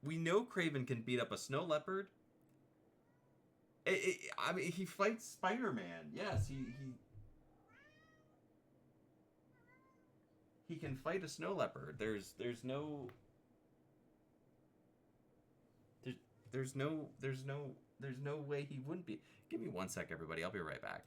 can beat up a snow leopard. I mean, he fights Spider-Man. Yes, he can fight a snow leopard. There's no way he wouldn't be. Give me 1 sec, everybody. I'll be right back.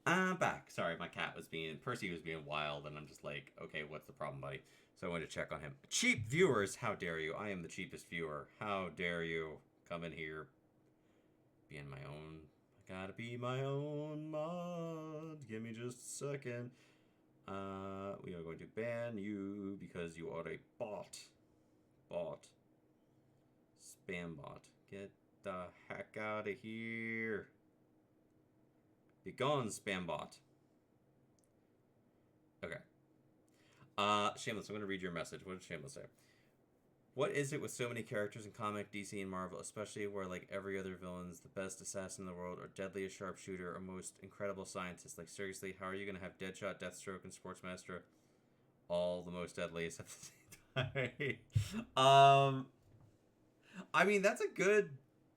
I'm back. Sorry, my cat was Percy was being wild, and I'm just like, okay, what's the problem, buddy? So I went to check on him. Cheap viewers, how dare you? I am the cheapest viewer. How dare you come in here, being my own? I gotta be my own mod. Give me just a second. We are going to ban you because you are a bot. Spam bot. Get the heck out of here. Be gone, spam bot. Okay. Shameless, I'm going to read your message. What did Shameless say? What is it with so many characters in comic, DC, and Marvel, especially where like every other villain's the best assassin in the world, or deadliest sharpshooter, or most incredible scientist? Like seriously, how are you gonna have Deadshot, Deathstroke, and Sportsmaster all the most deadliest at the same time? I mean that's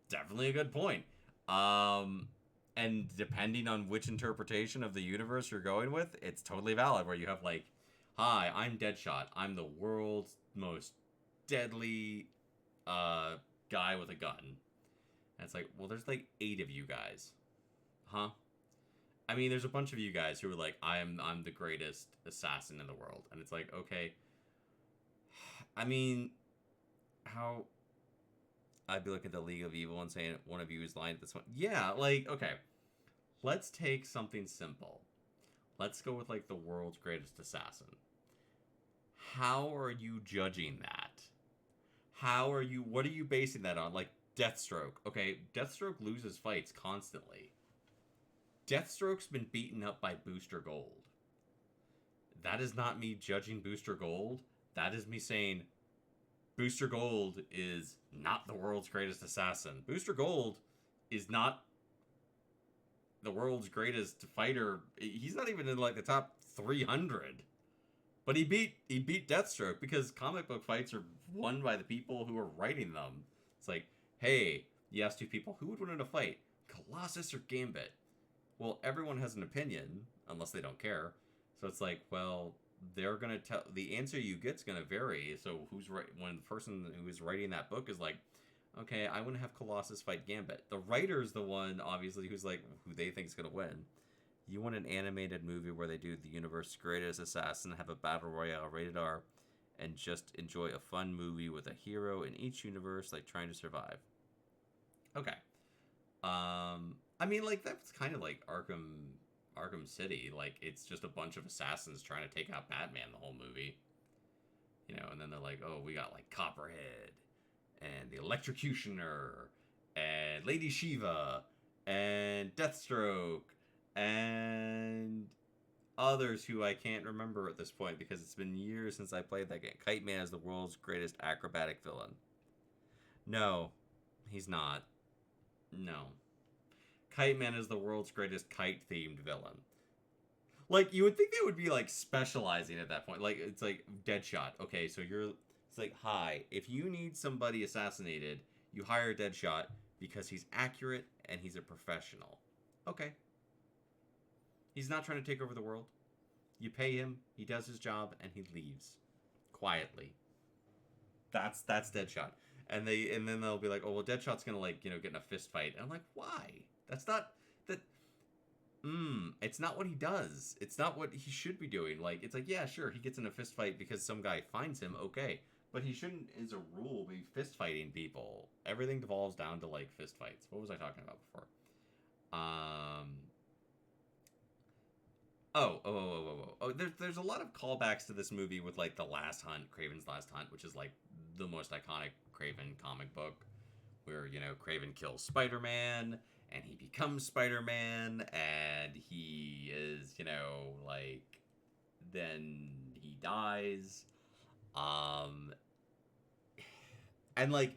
definitely a good point. Um, and depending on which interpretation of the universe you're going with, it's totally valid. Where you have like, hi, I'm Deadshot. I'm the world's most deadly guy with a gun. And it's like, well, there's like 8 of you guys. Huh? I mean, there's a bunch of you guys who are like, I'm the greatest assassin in the world. And it's like, okay. I mean, how I'd be looking at the League of Evil and saying one of you is lying at this one. Yeah, like, okay. Let's take something simple. Let's go with like the world's greatest assassin. How are you judging that? What are you basing that on? Like, Deathstroke. Okay, Deathstroke loses fights constantly. Deathstroke's been beaten up by Booster Gold. That is not me judging Booster Gold. That is me saying Booster Gold is not the world's greatest assassin. Booster Gold is not the world's greatest fighter. He's not even in like the top 300. But he beat Deathstroke because comic book fights are won by the people who are writing them. It's like, hey, you ask 2 people, who would win in a fight? Colossus or Gambit? Well, everyone has an opinion, unless they don't care. So it's like, well, they're going to tell... The answer you get's going to vary. So who's right... When the person who is writing that book is like, okay, I want to have Colossus fight Gambit. The writer's the one, obviously, who's like, who they think is going to win. You want an animated movie where they do the universe's greatest assassin, have a battle royale rated R, and just enjoy a fun movie with a hero in each universe, like trying to survive. Okay. I mean, like that's kind of like Arkham City. Like it's just a bunch of assassins trying to take out Batman the whole movie. You know, and then they're like, oh, we got like Copperhead and the Electrocutioner and Lady Shiva and Deathstroke and others who I can't remember at this point because it's been years since I played that game. Kite Man is the world's greatest acrobatic villain. No, he's not. No. Kite Man is the world's greatest kite-themed villain. Like, you would think they would be, like, specializing at that point. Like, it's like, Deadshot. Okay, so it's like, hi, if you need somebody assassinated, you hire Deadshot because he's accurate and he's a professional. Okay. He's not trying to take over the world. You pay him, he does his job, and he leaves. Quietly. That's Deadshot. And then they'll be like, oh, well, Deadshot's gonna, like, you know, get in a fist fight. And I'm like, why? That's not... It's not what he does. It's not what he should be doing. Like, it's like, yeah, sure, he gets in a fist fight because some guy finds him, okay. But he shouldn't, as a rule, be fist fighting people. Everything devolves down to, like, fist fights. What was I talking about before? Oh, there's a lot of callbacks to this movie with, like, The Last Hunt, Kraven's Last Hunt, which is, like, the most iconic Kraven comic book, where, you know, Kraven kills Spider-Man, and he becomes Spider-Man, and he is, you know, like, then he dies, and, like,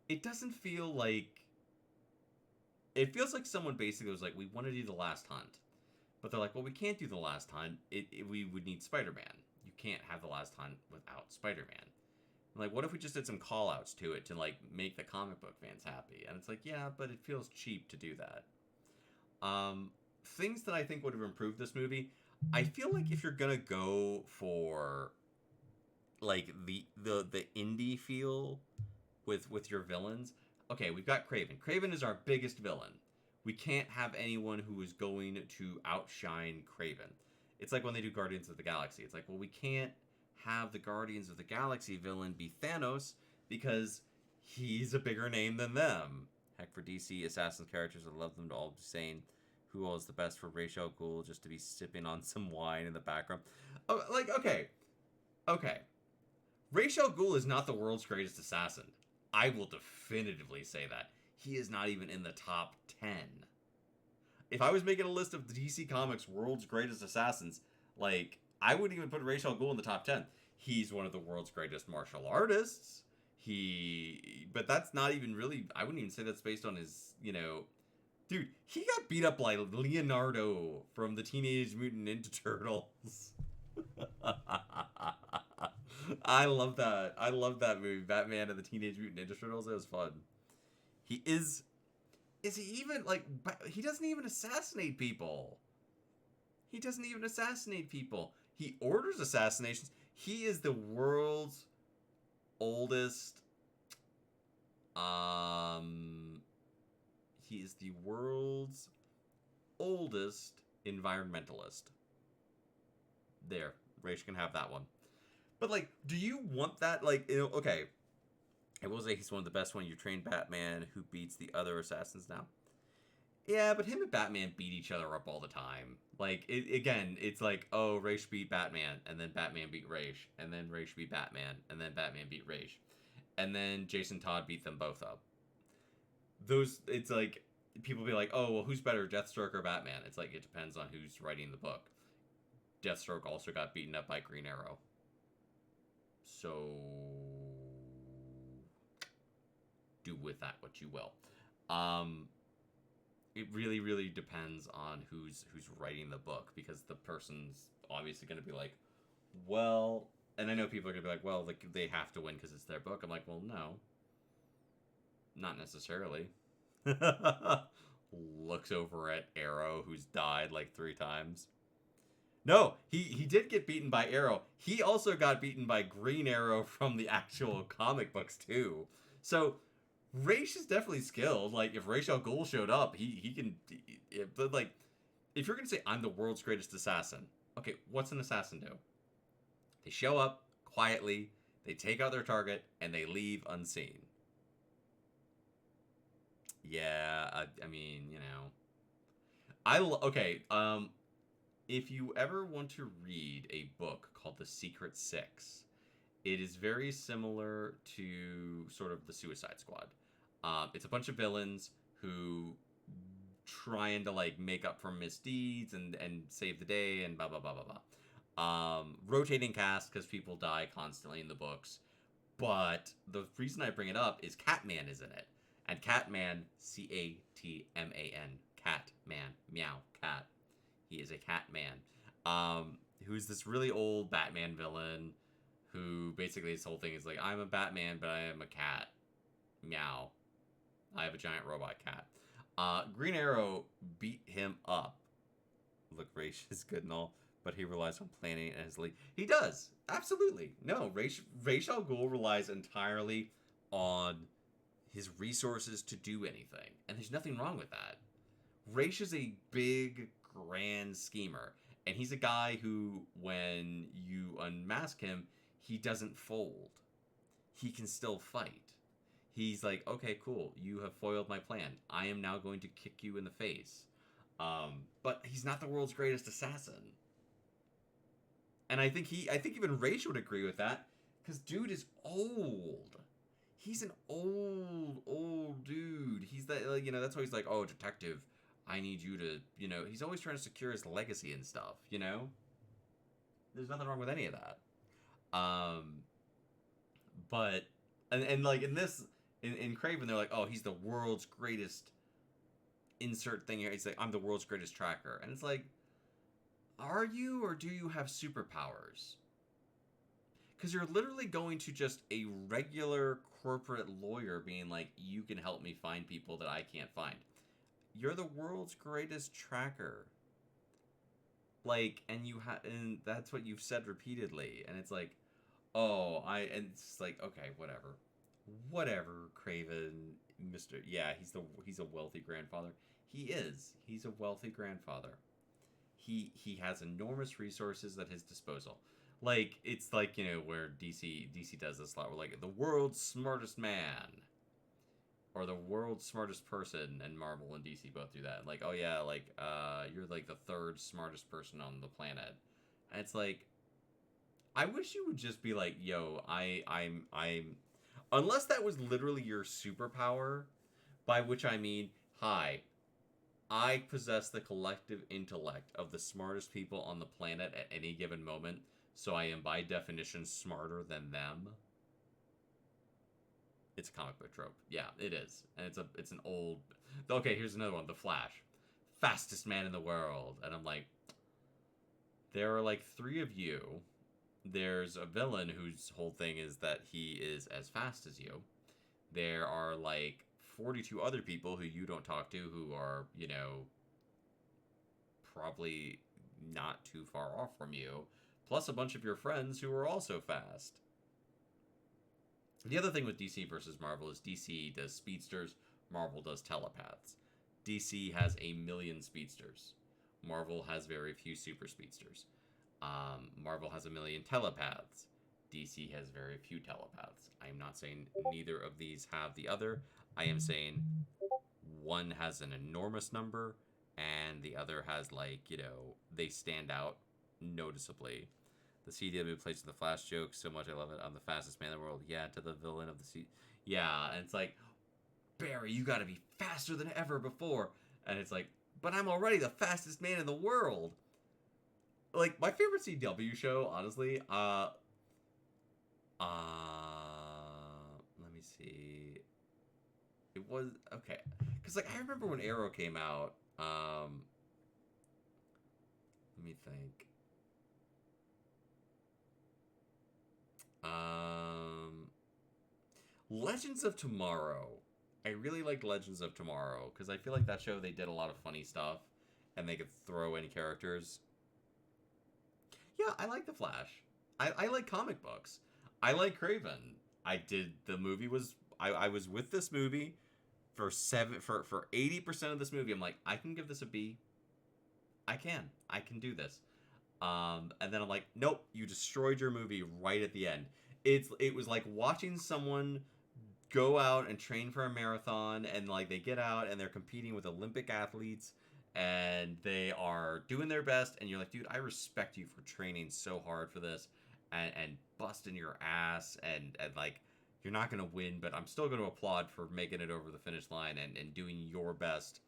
it doesn't feel like, it feels like someone basically was like, we want to do The Last Hunt. But they're like, well, we can't do The Last Hunt. We would need Spider-Man. You can't have The Last Hunt without Spider-Man. Like, what if we just did some call-outs to it to, like, make the comic book fans happy? And it's like, yeah, but it feels cheap to do that. Things that I think would have improved this movie, I feel like if you're gonna go for, like, the indie feel with your villains, okay, we've got Kraven. Kraven is our biggest villain. We can't have anyone who is going to outshine Kraven. It's like when they do Guardians of the Galaxy. It's like, well, we can't have the Guardians of the Galaxy villain be Thanos because he's a bigger name than them. Heck, for DC Assassin's characters, I love them to all be saying who all is the best for Ra's al Ghul just to be sipping on some wine in the background. Oh, like, okay. Ra's al Ghul is not the world's greatest assassin. I will definitively say that. He is not even in the top 10. If I was making a list of DC Comics' world's greatest assassins, like, I wouldn't even put Ra's al Ghul in the top 10. He's one of the world's greatest martial artists. But that's not even really, I wouldn't even say that's based on his, dude, he got beat up like Leonardo from the Teenage Mutant Ninja Turtles. I love that. I love that movie, Batman and the Teenage Mutant Ninja Turtles. It was fun. He is he even like he doesn't even assassinate people. He doesn't even assassinate people. He orders assassinations. He is the world's oldest he is the world's oldest environmentalist. There, Raish can have that one. But like, do you want that? Like, okay, I will say he's one of the best when you train Batman who beats the other assassins now. Yeah, but him and Batman beat each other up all the time. Like, again, it's like, oh, Raish beat Batman, and then Batman beat Raish, and then Raish beat Batman, and then Batman beat Raish. And then Jason Todd beat them both up. It's like, people be like, oh, well, who's better, Deathstroke or Batman? It's like, it depends on who's writing the book. Deathstroke also got beaten up by Green Arrow. So, do with that what you will. It really, really depends on who's writing the book, because the person's obviously going to be like, well, and I know people are going to be like, well, like, they have to win because it's their book. I'm like, well, no. Not necessarily. Looks over at Arrow, who's died like 3 times. No, he did get beaten by Arrow. He also got beaten by Green Arrow from the actual comic books, too. So, Raish is definitely skilled. Like, if Ra's al Ghul showed up, he can... But, like, if you're going to say, I'm the world's greatest assassin, okay, what's an assassin do? They show up quietly, they take out their target, and they leave unseen. Yeah, I mean, okay, if you ever want to read a book called The Secret Six, it is very similar to sort of the Suicide Squad. It's a bunch of villains who trying to like make up for misdeeds and save the day and blah blah blah blah blah. Rotating cast because people die constantly in the books. But the reason I bring it up is Catman is in it. And Catman, Catman, Catman, meow, cat. He is a Catman. Who's this really old Batman villain who basically his whole thing is like, I'm a Batman, but I am a cat. Meow. I have a giant robot cat. Green Arrow beat him up. Look, Raish is good and all, but he relies on planning and his league. He does. Absolutely. No, Ra's al Ghul relies entirely on his resources to do anything. And there's nothing wrong with that. Raish is a big, grand schemer. And he's a guy who, when you unmask him, he doesn't fold. He can still fight. He's like, okay, cool. You have foiled my plan. I am now going to kick you in the face. But he's not the world's greatest assassin. And I think even Raish would agree with that. Because dude is old. He's an old dude. He's that, that's why he's like, oh, detective, I need you to, he's always trying to secure his legacy and stuff, There's nothing wrong with any of that. But, and like in this, in Kraven, they're like, oh, he's the world's greatest insert thing here. He's like, I'm the world's greatest tracker. And it's like, are you, or do you have superpowers? Because you're literally going to just a regular corporate lawyer being like, you can help me find people that I can't find. You're the world's greatest tracker. Like, and that's what you've said repeatedly. And it's like, and it's like, okay, whatever, Kraven, yeah, he's a wealthy grandfather. He's a wealthy grandfather. He has enormous resources at his disposal. Like, it's like, where DC does this a lot. We're like, the world's smartest man. Or the world's smartest person, and Marvel and DC both do that. Like, oh yeah, like, you're like the 3rd smartest person on the planet. And it's like, I wish you would just be like, yo, I'm unless that was literally your superpower, by which I mean, hi, I possess the collective intellect of the smartest people on the planet at any given moment, so I am by definition smarter than them. it's a comic book trope. Yeah, it is. And it's an old... Okay, here's another one. The Flash. Fastest man in the world. And I'm like, there are like 3 of you. There's a villain whose whole thing is that he is as fast as you. There are like 42 other people who you don't talk to who are, you know, probably not too far off from you. Plus a bunch of your friends who are also fast. The other thing with DC versus Marvel is DC does speedsters, Marvel does telepaths. DC has a million speedsters. Marvel has very few super speedsters. Marvel has a million telepaths. DC has very few telepaths. I am not saying neither of these have the other. I am saying one has an enormous number and the other has, like, you know, they stand out noticeably. The CW plays the Flash joke so much. I love it. I'm the fastest man in the world. Yeah, to the villain of the C. Yeah, and it's like, Barry, you got to be faster than ever before. And it's like, but I'm already the fastest man in the world. Like, my favorite CW show, honestly, let me see. It was, okay. Because, like, I remember when Arrow came out, let me think. Legends of Tomorrow. I really liked Legends of Tomorrow because I feel like that show they did a lot of funny stuff and they could throw in characters. Yeah, I like The Flash. I like comic books. I like Kraven. I was with this movie for 80% of this movie. I'm like, I can give this a B. I can do this. And then I'm like, nope, you destroyed your movie right at the end. It was like watching someone go out and train for a marathon, and like they get out and they're competing with Olympic athletes and they are doing their best, and you're like, dude, I respect you for training so hard for this and busting your ass, and like you're not gonna win, but I'm still gonna applaud for making it over the finish line and doing your best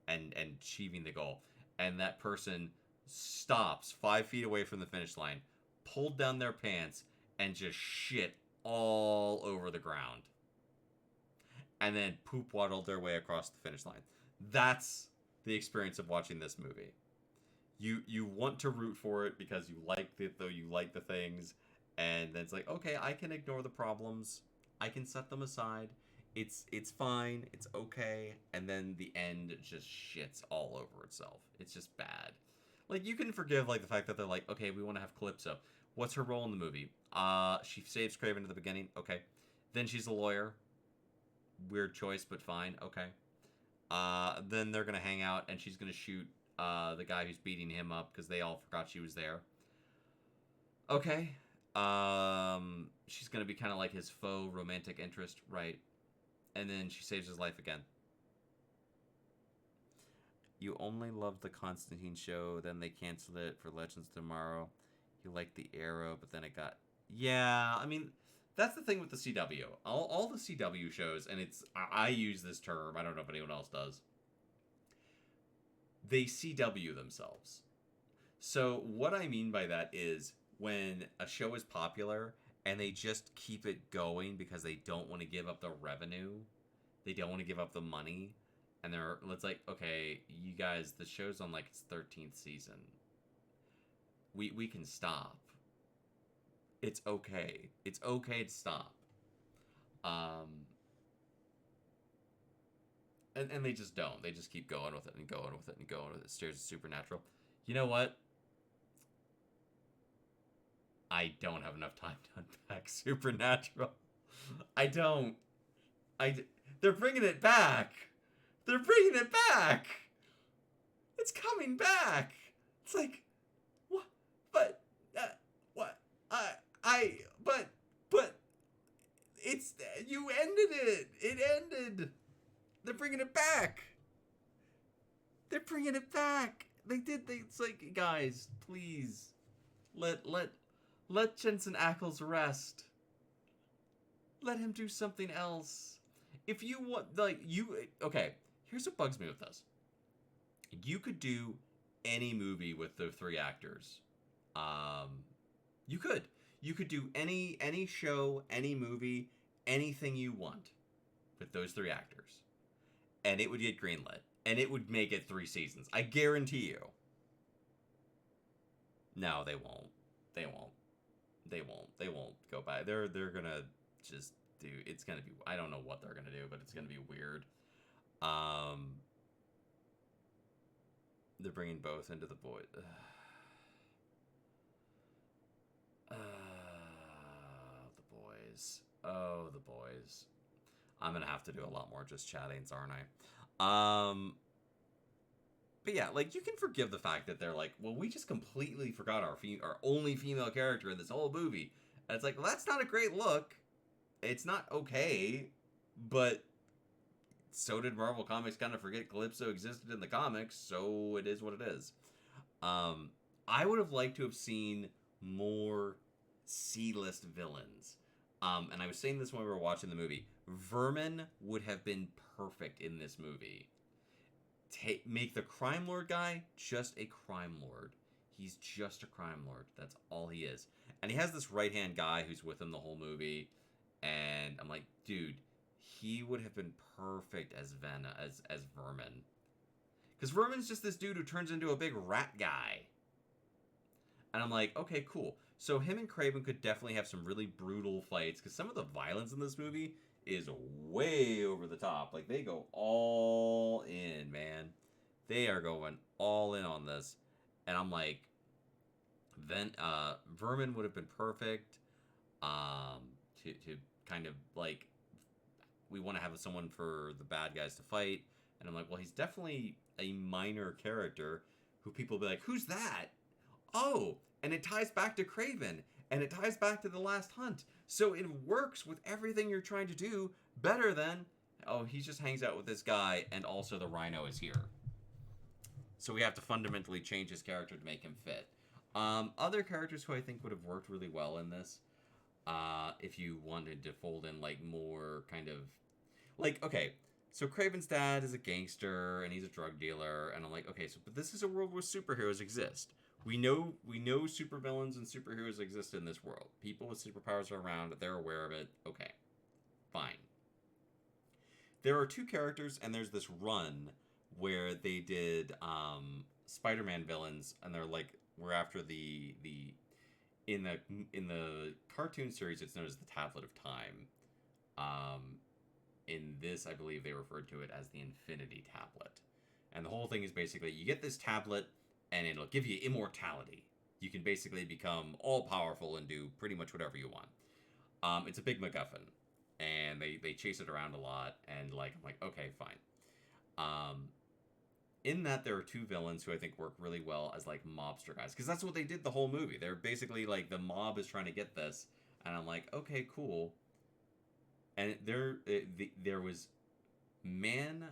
and achieving the goal. And that person stops 5 feet away from the finish line, pulled down their pants, and just shit all over the ground. And then poop waddled their way across the finish line. That's the experience of watching this movie. You want to root for it because you like the things, and then it's like, okay, I can ignore the problems. I can set them aside. It's fine. It's okay. And then the end just shits all over itself. It's just bad. Like, you can forgive, like, the fact that they're like, okay, we want to have Calypso. What's her role in the movie? She saves Kraven at the beginning. Okay. Then she's a lawyer. Weird choice, but fine. Okay. Then they're going to hang out, and she's going to shoot the guy who's beating him up because they all forgot she was there. Okay. She's going to be kind of like his faux romantic interest, right? And then she saves his life again. You only loved the Constantine show, then they canceled it for Legends of Tomorrow. You liked the Arrow, but then it got... Yeah, I mean, that's the thing with the CW. All the CW shows, and it's... I use this term, I don't know if anyone else does. They CW themselves. So what I mean by that is when a show is popular and they just keep it going because they don't want to give up the revenue, they don't want to give up the money, and it's like, okay, you guys, the show's on like its 13th season. We can stop. It's okay. It's okay to stop. And they just don't. They just keep going with it and going with it and going with it. Stairs is Supernatural. You know what? I don't have enough time to unpack Supernatural. I don't. They're bringing it back. They're bringing it back. It's coming back. It's like, what? But, what? But, it's, you ended it. It ended. They're bringing it back. They're bringing it back. It's like, guys, please, let Jensen Ackles rest. Let him do something else. If you want, okay, here's what bugs me with this. You could do any movie with the 3 actors. You could do any show, any movie, anything you want. with those 3 actors, and it would get greenlit, and it would make it 3 seasons. I guarantee you. No, they won't. They won't. They won't. They won't go by. They're gonna just do. It's gonna be. I don't know what they're gonna do, but it's gonna be weird. They're bringing both into the boys. The boys. Oh, the boys. I'm gonna have to do a lot more just chattings, aren't I? But yeah, like, you can forgive the fact that they're like, well, we just completely forgot our only female character in this whole movie. And it's like, well, that's not a great look. It's not okay, but so did Marvel Comics kind of forget Calypso existed in the comics, so it is what it is. I would have liked to have seen more C-list villains. And I was saying this when we were watching the movie. Vermin would have been perfect in this movie. Make the crime lord guy just a crime lord. He's just a crime lord. That's all he is. And he has this right-hand guy who's with him the whole movie. And I'm like, dude, he would have been perfect as as Vermin. Because Vermin's just this dude who turns into a big rat guy. And I'm like, okay, cool. So him and Kraven could definitely have some really brutal fights. Because some of the violence in this movie is way over the top. Like, they go all in, man. They are going all in on this. And I'm like, then Vermin would have been perfect. To kind of, like, we want to have someone for the bad guys to fight. And I'm like, well, he's definitely a minor character who people will be like, who's that? Oh, and it ties back to Kraven. And it ties back to The Last Hunt. So it works with everything you're trying to do better than, oh, he just hangs out with this guy and also the Rhino is here. So we have to fundamentally change his character to make him fit. Other characters who I think would have worked really well in this, if you wanted to fold in, like, more kind of, like, okay, so Kraven's dad is a gangster and he's a drug dealer, and I'm like, okay, so but this is a world where superheroes exist. We know supervillains and superheroes exist in this world. People with superpowers are around. They're aware of it. Okay, fine. There are 2 characters, and there's this run where they did Spider-Man villains, and they're like, we're after the in the cartoon series, it's known as the Tablet of Time. In this, I believe they referred to it as the Infinity Tablet, and the whole thing is basically you get this tablet, and it'll give you immortality. You can basically become all-powerful and do pretty much whatever you want. It's a big MacGuffin, and they chase it around a lot, and, like, I'm like, okay, fine. In that, there are 2 villains who I think work really well as, like, mobster guys, because that's what they did the whole movie. They're basically, like, the mob is trying to get this, and I'm like, okay, cool. And there was Man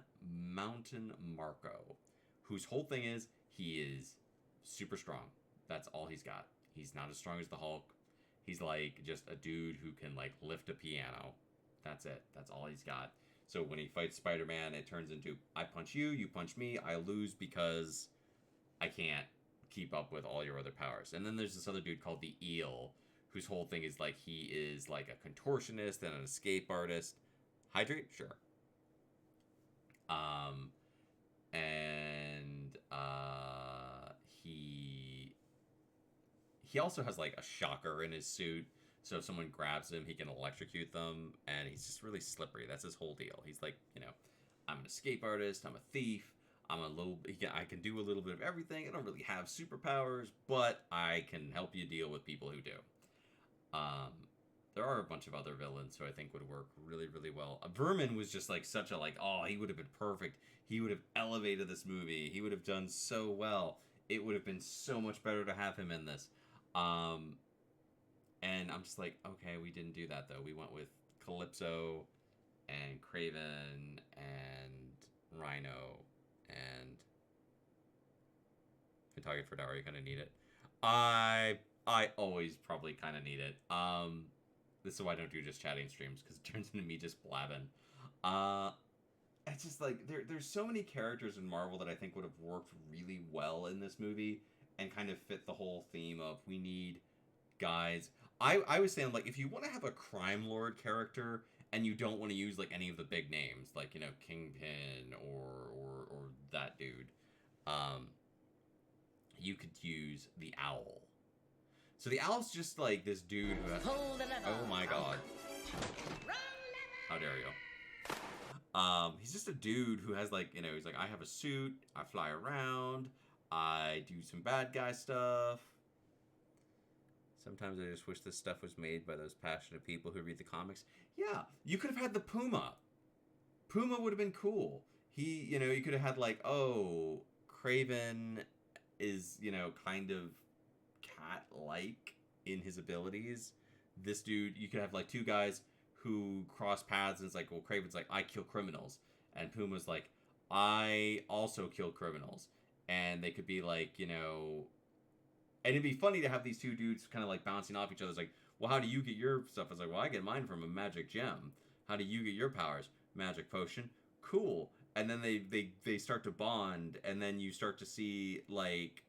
Mountain Marco, whose whole thing is, he is super strong. That's all he's got. He's not as strong as the Hulk. He's like just a dude who can, like, lift a piano. That's it. That's all he's got. So when he fights Spider-Man, it turns into, I punch you, you punch me, I lose because I can't keep up with all your other powers. And then there's this other dude called the Eel, whose whole thing is, like, he is like a contortionist and an escape artist. Hydrate? Sure. He also has, like, a shocker in his suit, so if someone grabs him, he can electrocute them, and he's just really slippery. That's his whole deal. He's like, I'm an escape artist, I'm a thief, I can do a little bit of everything. I don't really have superpowers, but I can help you deal with people who do. There are a bunch of other villains who I think would work really, really well. Vermin was just, like, such a, like, oh, he would have been perfect. He would have elevated this movie. He would have done so well. It would have been so much better to have him in this. And I'm just like, okay, we didn't do that, though. We went with Calypso and Kraven and Rhino and Kentucky for Dower. You kind of need it. I always probably kind of need it. This is why I don't do just chatting streams, because it turns into me just blabbing. It's just like, there's so many characters in Marvel that I think would have worked really well in this movie and kind of fit the whole theme of we need guys. I was saying, like, if you want to have a crime lord character and you don't want to use like any of the big names, like Kingpin or that dude, you could use the Owl. So the Owl's just like this dude who has, oh my god, how dare you? He's just a dude who has like, he's like, I have a suit, I fly around, I do some bad guy stuff. Sometimes I just wish this stuff was made by those passionate people who read the comics. Yeah, you could have had the Puma. Puma would have been cool. He, you could have had like, oh, Kraven is, kind of cat-like in his abilities. This dude, you could have like two guys who cross paths, and it's like, well, Kraven's like, I kill criminals, and Puma's like, I also kill criminals, and they could be like, and it'd be funny to have these two dudes kind of like bouncing off each other. It's like, well, how do you get your stuff? It's like, well, I get mine from a magic gem. How do you get your powers? Magic potion. Cool. And then they start to bond, and then you start to see like,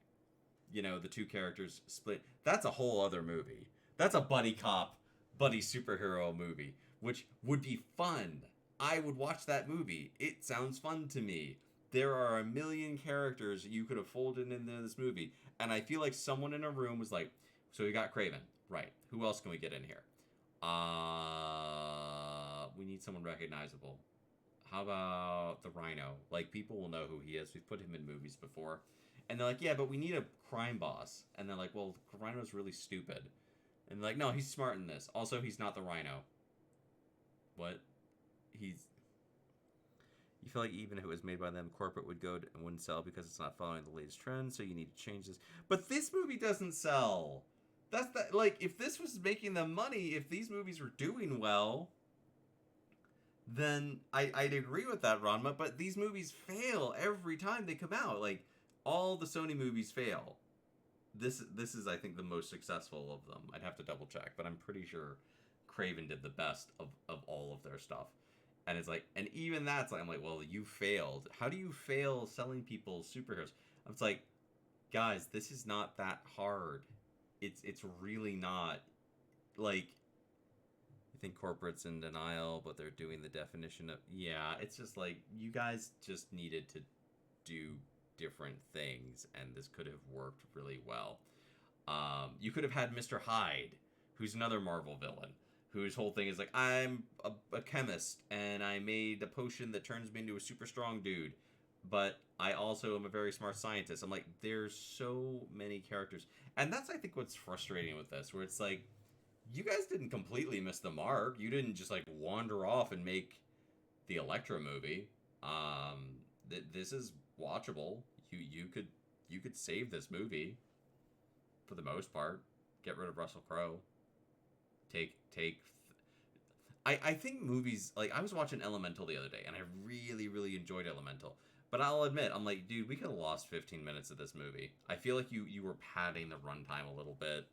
the two characters split. That's a whole other movie. That's a buddy cop, buddy superhero movie, which would be fun. I would watch that movie. It sounds fun to me. There are a million characters you could have folded into this movie, and I feel like someone in a room was like, so we got Kraven, right? Who else can we get in here? We need someone recognizable. How about the Rhino? Like, people will know who he is. We've put him in movies before. And they're like, yeah, but we need a crime boss. And they're like, well, Rhino's really stupid. And they're like, no, he's smart in this. Also, he's not the Rhino. What? You feel like even if it was made by them, corporate would go and wouldn't sell because it's not following the latest trends, so you need to change this. But this movie doesn't sell. That's that. Like, if this was making them money, if these movies were doing well, then I'd agree with that, Ranma. But these movies fail every time they come out. Like, all the Sony movies fail. This is, I think, the most successful of them. I'd have to double check, but I'm pretty sure Kraven did the best of all of their stuff. And it's like, and even that's like, I'm like, well, you failed. How do you fail selling people superheroes? It's like, guys, this is not that hard. It's really not. Like, I think corporate's in denial, but they're doing the definition of, yeah, it's just like, you guys just needed to do different things, and this could have worked really well. You could have had Mr. Hyde, who's another Marvel villain, whose whole thing is like, I'm a chemist, and I made a potion that turns me into a super strong dude, but I also am a very smart scientist. I'm like, there's so many characters. And that's, I think, what's frustrating with this, where it's like, you guys didn't completely miss the mark. You didn't just, like, wander off and make the Elektra movie. This is watchable. You could save this movie, for the most part. Get rid of Russell Crowe. I think movies, like, I was watching Elemental the other day, and I really, really enjoyed Elemental. But I'll admit, I'm like, dude, we could have lost 15 minutes of this movie. I feel like you were padding the runtime a little bit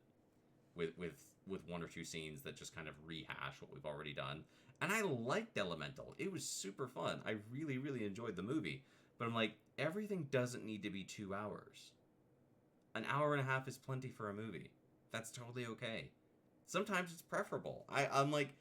with one or two scenes that just kind of rehash what we've already done. And I liked Elemental. It was super fun. I really, really enjoyed the movie. But I'm like, everything doesn't need to be 2 hours. An hour and a half is plenty for a movie. That's totally okay. Sometimes it's preferable. I'm like,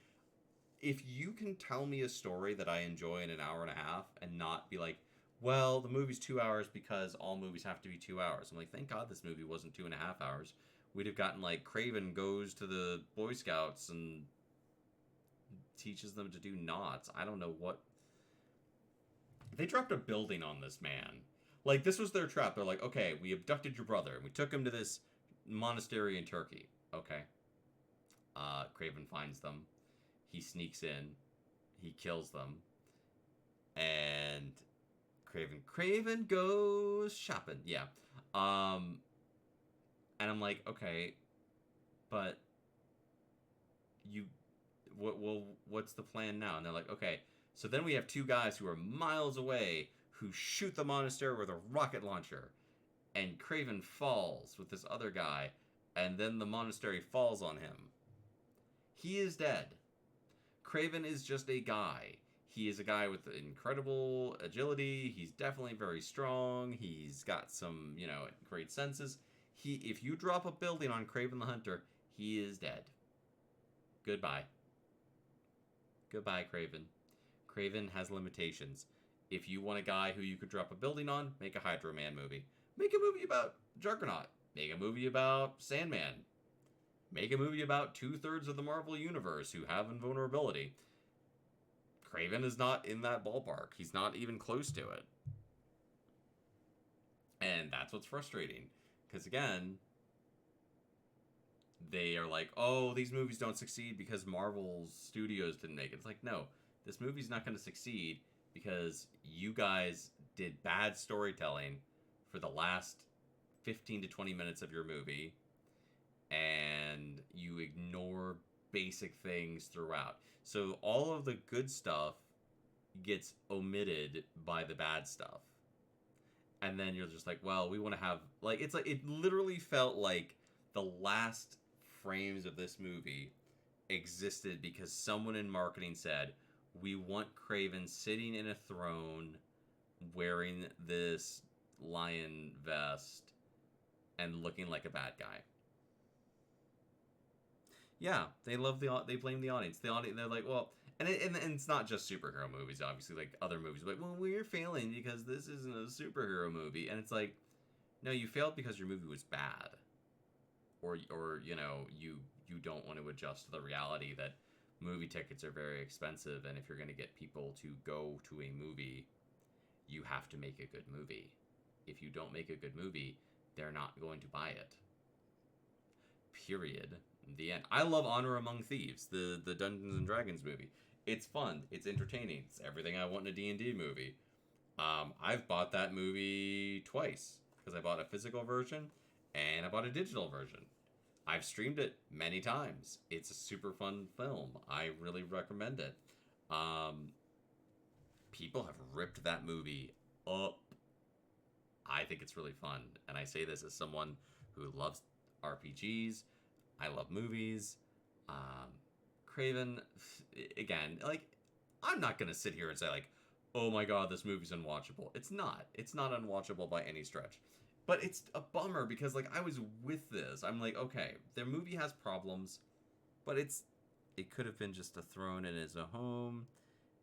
if you can tell me a story that I enjoy in an hour and a half and not be like, well, the movie's 2 hours because all movies have to be 2 hours. I'm like, thank God this movie wasn't 2.5 hours. We'd have gotten like Kraven goes to the Boy Scouts and teaches them to do knots. I don't know what. They dropped a building on this man. Like, this was their trap. They're like, okay, we abducted your brother and we took him to this monastery in Turkey. Okay. Kraven finds them. He sneaks in. He kills them. And Kraven goes shopping. Yeah. And I'm like, okay, but what's the plan now? And they're like, okay, so then we have two guys who are miles away who shoot the monastery with a rocket launcher, and Kraven falls with this other guy, and then the monastery falls on him. He is dead. Kraven is just a guy. He is a guy with incredible agility. He's definitely very strong. He's got some, great senses. If you drop a building on Kraven the Hunter, he is dead. Goodbye. Goodbye, Kraven. Kraven has limitations. If you want a guy who you could drop a building on, make a Hydro Man movie. Make a movie about Juggernaut. Make a movie about Sandman. Make a movie about 2/3 of the Marvel Universe who have invulnerability. Kraven is not in that ballpark. He's not even close to it. And that's what's frustrating. Because again, they are like, oh, these movies don't succeed because Marvel Studios didn't make it. It's like, no, this movie's not going to succeed because you guys did bad storytelling for the last 15 to 20 minutes of your movie, and you ignore basic things throughout. So all of the good stuff gets omitted by the bad stuff. And then you're just like, well, we want to have, like, it's like, it literally felt like the last frames of this movie existed because someone in marketing said, we want Kraven sitting in a throne wearing this lion vest and looking like a bad guy. Yeah, they blame the audience. They're like, well, and it's not just superhero movies, obviously, like other movies. Like, well, we're failing because this isn't a superhero movie, and it's like, no, you failed because your movie was bad, or you know, you don't want to adjust to the reality that movie tickets are very expensive, and if you're going to get people to go to a movie, you have to make a good movie. If you don't make a good movie, they're not going to buy it. Period. The end. I love Honor Among Thieves, the Dungeons and Dragons movie. It's fun. It's entertaining. It's everything I want in a D&D movie. I've bought that movie twice because I bought a physical version and I bought a digital version. I've streamed it many times. It's a super fun film. I really recommend it. People have ripped that movie up. I think it's really fun. And I say this as someone who loves RPGs. I love movies. Kraven, again, like, I'm not going to sit here and say, like, oh my god, this movie's unwatchable. It's not. It's not unwatchable by any stretch. But it's a bummer because, like, I was with this. I'm like, okay, their movie has problems, but it could have been just a throne in his home,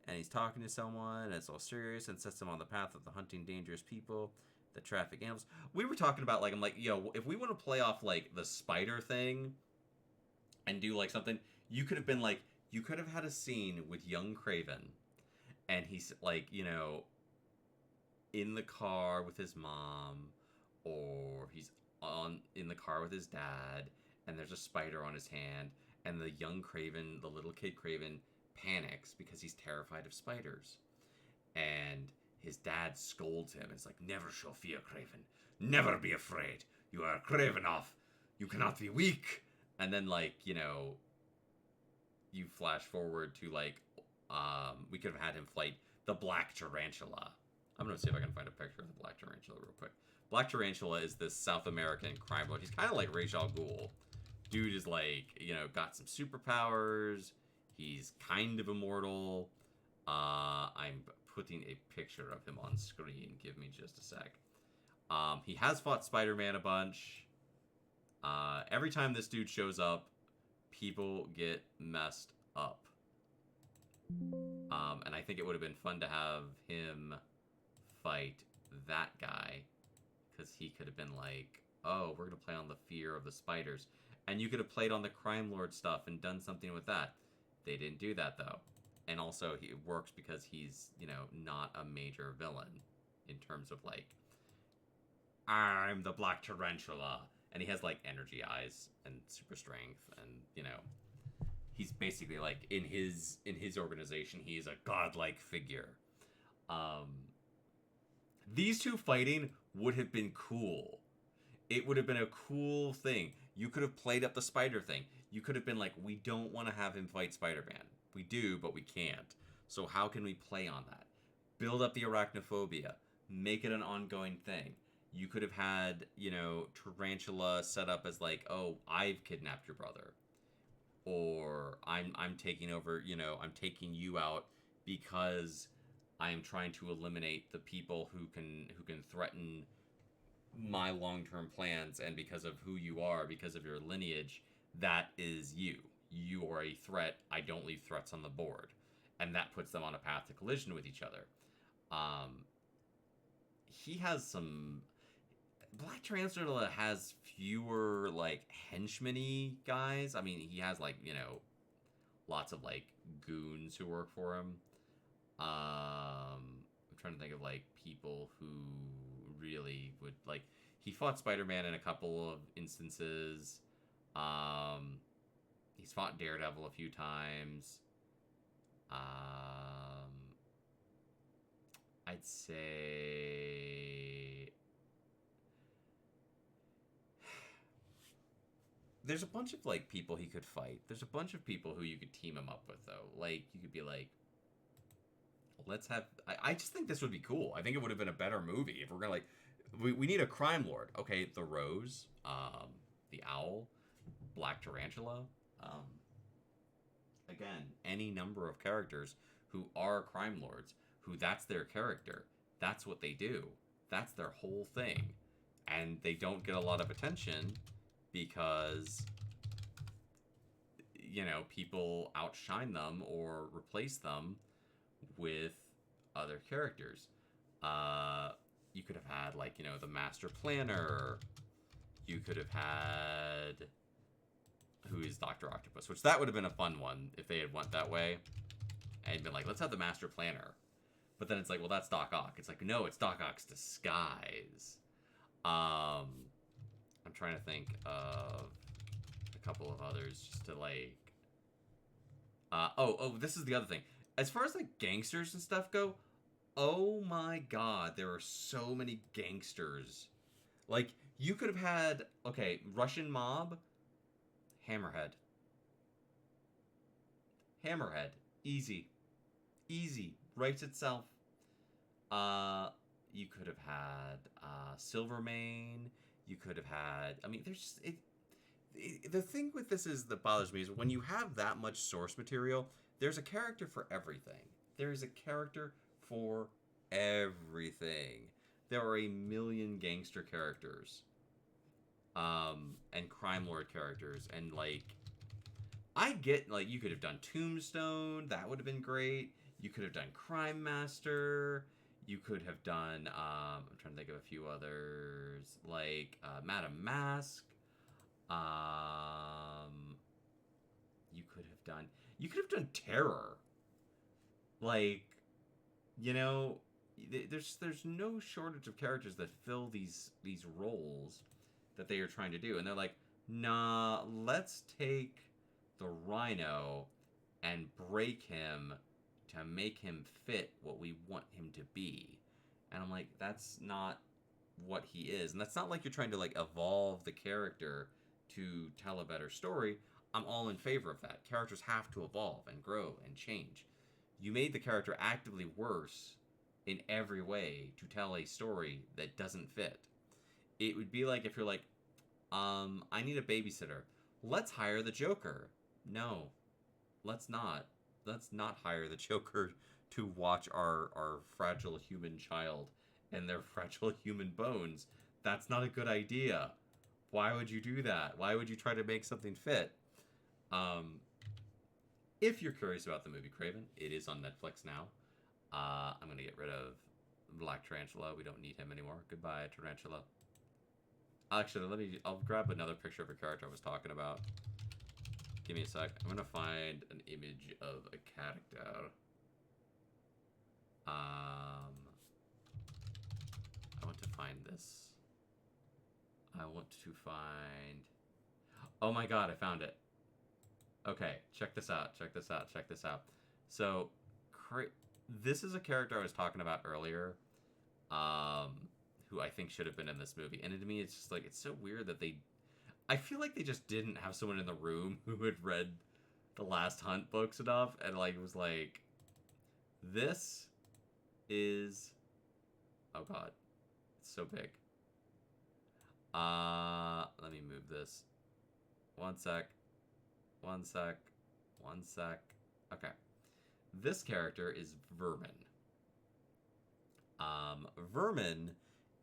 and he's talking to someone, and it's all serious, and sets him on the path of the hunting dangerous people, the traffic animals. We were talking about, like, I'm like, yo, if we want to play off, like, the spider thing and do, like, something, you could have been, like, you could have had a scene with young Kraven, and he's, like, you know, in the car with his mom, or he's in the car with his dad, and there's a spider on his hand, and the young Kraven, the little kid Kraven, panics because he's terrified of spiders. And his dad scolds him. It's like, never show fear, Kraven. Never be afraid. You are Kravenoff. You cannot be weak. And then, like, you know, you flash forward to, like, we could have had him fight the Black Tarantula. I'm going to see if I can find a picture of the Black Tarantula real quick. Black Tarantula is this South American crime lord. He's kind of like Ra's al Ghul. Dude is, like, you know, got some superpowers. He's kind of immortal. I'm putting a picture of him on screen. Give me just a sec. He has fought Spider-Man a bunch. Every time this dude shows up, people get messed up. And I think it would have been fun to have him fight that guy, because he could have been like, oh, we're going to play on the fear of the spiders. And you could have played on the crime lord stuff and done something with that. They didn't do that, though. And also, it works because he's, you know, not a major villain in terms of, like, I'm the Black Tarantula. And he has, like, energy eyes and super strength. And, you know, he's basically, like, in his organization, he's a godlike figure. These two fighting would have been cool. It would have been a cool thing. You could have played up the spider thing. You could have been like, we don't want to have him fight Spider-Man. We do, but we can't. So how can we play on that? Build up the arachnophobia. Make it an ongoing thing. You could have had, you know, Tarantula set up as like, oh, I've kidnapped your brother. Or I'm taking over, you know, I'm taking you out because I am trying to eliminate the people who can threaten my long-term plans, and because of who you are, because of your lineage, that is you. You are a threat. I don't leave threats on the board. and that puts them on a path to collision with each other. He has some. Black Tarantula has fewer like henchman-y guys. I mean, he has like lots of like goons who work for him. I'm trying to think of like people who really would like. He fought Spider-Man in a couple of instances. He's fought Daredevil a few times. I'd say there's a bunch of like people he could fight. There's a bunch of people who you could team him up with though. Like you could be like, let's have. I just think this would be cool. I think it would have been a better movie if we're gonna like. We need a crime lord. Okay, the Rose, the Owl, Black Tarantula. Again, any number of characters who are crime lords, who that's their character. That's what they do. That's their whole thing. And they don't get a lot of attention because, people outshine them or replace them with other characters. You could have had, like, the Master Planner. You could have had... Who is Dr. Octopus? Which that would have been a fun one if they had went that way. And been like, let's have the Master Planner. But then it's like, well, that's Doc Ock. It's like, no, it's Doc Ock's disguise. I'm trying to think of a couple of others just to like... this is the other thing. As far as like gangsters and stuff go, oh my god, there are so many gangsters. Like, you could have had, okay, Russian mob... Hammerhead. Easy. Writes itself. You could have had Silvermane. You could have had... I mean, there's just... The thing with this is that bothers me is when you have that much source material, there's a character for everything. There's a character for everything. There are a million gangster characters. And crime lord characters, and like, I get, like, you could have done Tombstone, that would have been great. You could have done Crime Master. You could have done, I'm trying to think of a few others, like, Madame Mask. You could have done Terror. Like, there's no shortage of characters that fill these roles that they are trying to do, and they're like, nah, let's take the Rhino and break him to make him fit what we want him to be. And I'm like, that's not what he is. And that's not like you're trying to like evolve the character to tell a better story. I'm all in favor of that. Characters have to evolve and grow and change. You made the character actively worse in every way to tell a story that doesn't fit. It would be like if you're like, I need a babysitter. Let's hire the Joker. No, let's not. Let's not hire the Joker to watch our fragile human child and their fragile human bones. That's not a good idea. Why would you do that? Why would you try to make something fit? If you're curious about the movie Kraven, it is on Netflix now. I'm going to get rid of Black Tarantula. We don't need him anymore. Goodbye, Tarantula. Actually, I'll grab another picture of a character I was talking about. Give me a sec. I'm going to find an image of a character. I want to find this. I want to find... Oh my god, I found it. Okay, check this out. So, this is a character I was talking about earlier, who I think should have been in this movie. And to me, it's just like, it's so weird that I feel like they just didn't have someone in the room who had read the Last Hunt books enough, and like was like, this is... Oh god, it's so big. Let me move this. One sec. Okay. This character is Vermin. Vermin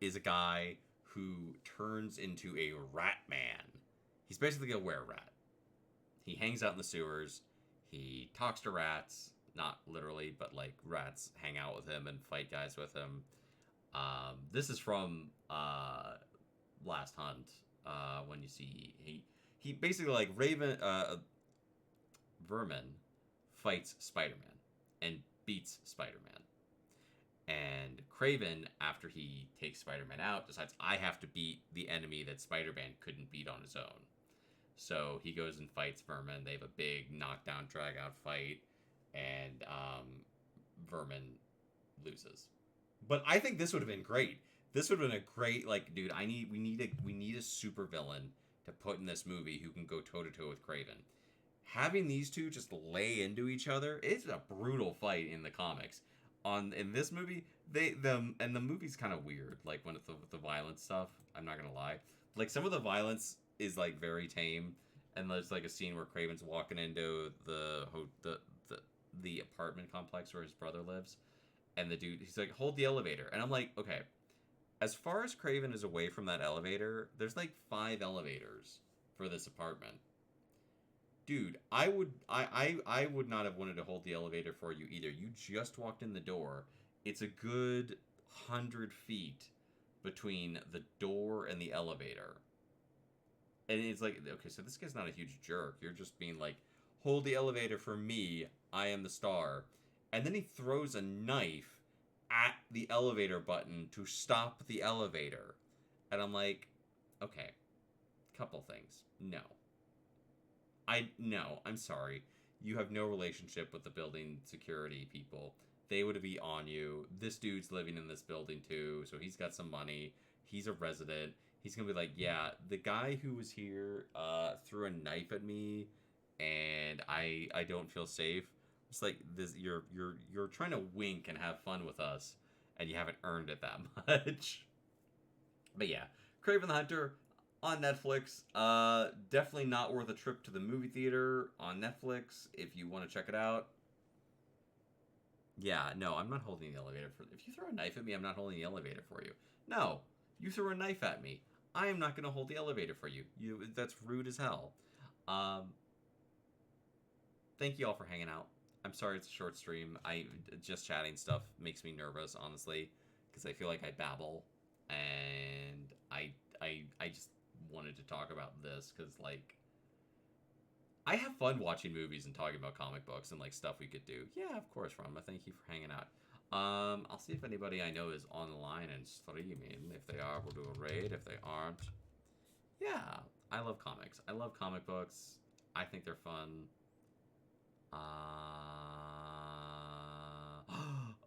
is a guy who turns into a rat man. He's basically a were-rat. He hangs out in the sewers. He talks to rats. not literally, but like rats hang out with him and fight guys with him. This is from Last Hunt. When you see he basically like Vermin fights Spider-Man and beats Spider-Man. And Kraven, after he takes Spider-Man out, decides I have to beat the enemy that Spider-Man couldn't beat on his own. So he goes and fights Vermin. They have a big knockdown, drag-out fight, and Vermin loses. But I think this would have been great. This would have been a great, like, dude. We need a super villain to put in this movie who can go toe to toe with Kraven. Having these two just lay into each other, it's a brutal fight in the comics. In this movie, the movie's kind of weird. Like when it's with the violence stuff, I'm not gonna lie. Like some of the violence is like very tame, and there's like a scene where Kraven's walking into the apartment complex where his brother lives, and the dude he's like, hold the elevator, and I'm like, okay. As far as Kraven is away from that elevator, there's like 5 elevators for this apartment. Dude, I would not have wanted to hold the elevator for you either. You just walked in the door. It's a good 100 feet between the door and the elevator. And it's like, okay, so this guy's not a huge jerk. You're just being like, hold the elevator for me. I am the star. And then he throws a knife at the elevator button to stop the elevator. And I'm like, okay, couple things. No. I'm sorry. You have no relationship with the building security people. They would be on you. This dude's living in this building too, so he's got some money. He's a resident. He's gonna be like, yeah, the guy who was here threw a knife at me, and I don't feel safe. It's like this. You're trying to wink and have fun with us, and you haven't earned it that much. But yeah, Kraven the Hunter. On Netflix, definitely not worth a trip to the movie theater on Netflix if you want to check it out. Yeah, no, I'm not holding the elevator for. If you throw a knife at me, I'm not holding the elevator for you. No, you threw a knife at me. I am not going to hold the elevator for you. That's rude as hell. Thank you all for hanging out. I'm sorry it's a short stream. Just chatting stuff makes me nervous, honestly, because I feel like I babble, and I just wanted to talk about this because like I have fun watching movies and talking about comic books and like stuff we could do. Yeah, of course, Rama. Thank you for hanging out. I'll see if anybody I know is online and streaming. If they are, we'll do a raid. If they aren't, yeah, I love comics. I love comic books. I think they're fun.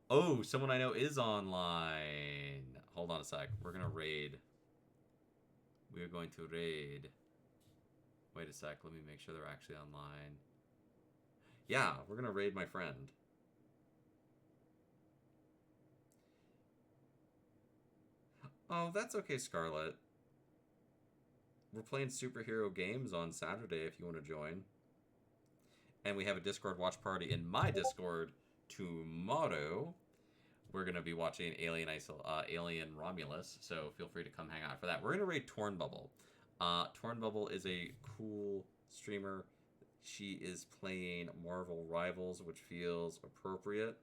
Oh, someone I know is online. Hold on a sec. We're gonna raid. We are going to raid. Wait a sec. Let me make sure they're actually online. Yeah, we're going to raid my friend. Oh, that's okay, Scarlett. We're playing superhero games on Saturday if you want to join. And we have a Discord watch party in my Discord tomorrow. We're going to be watching Alien Romulus, so feel free to come hang out for that. We're going to raid Torn Bubble. Torn Bubble is a cool streamer. She is playing Marvel Rivals, which feels appropriate.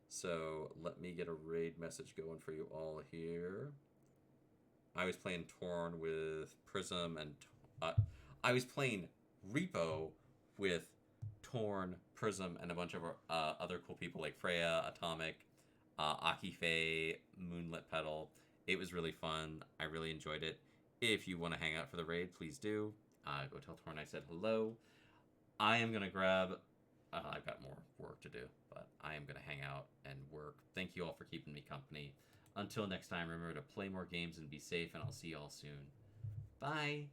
So let me get a raid message going for you all here. I was playing Torn with Prism and... I was playing Repo with Torn, Prism, and a bunch of other cool people like Freya, Atomic, Akife, Moonlit Petal. It was really fun. I really enjoyed it. If you want to hang out for the raid, please do. Go tell Torn I said hello. I am going to grab... I've got more work to do, but I am going to hang out and work. Thank you all for keeping me company. Until next time, remember to play more games and be safe, and I'll see you all soon. Bye!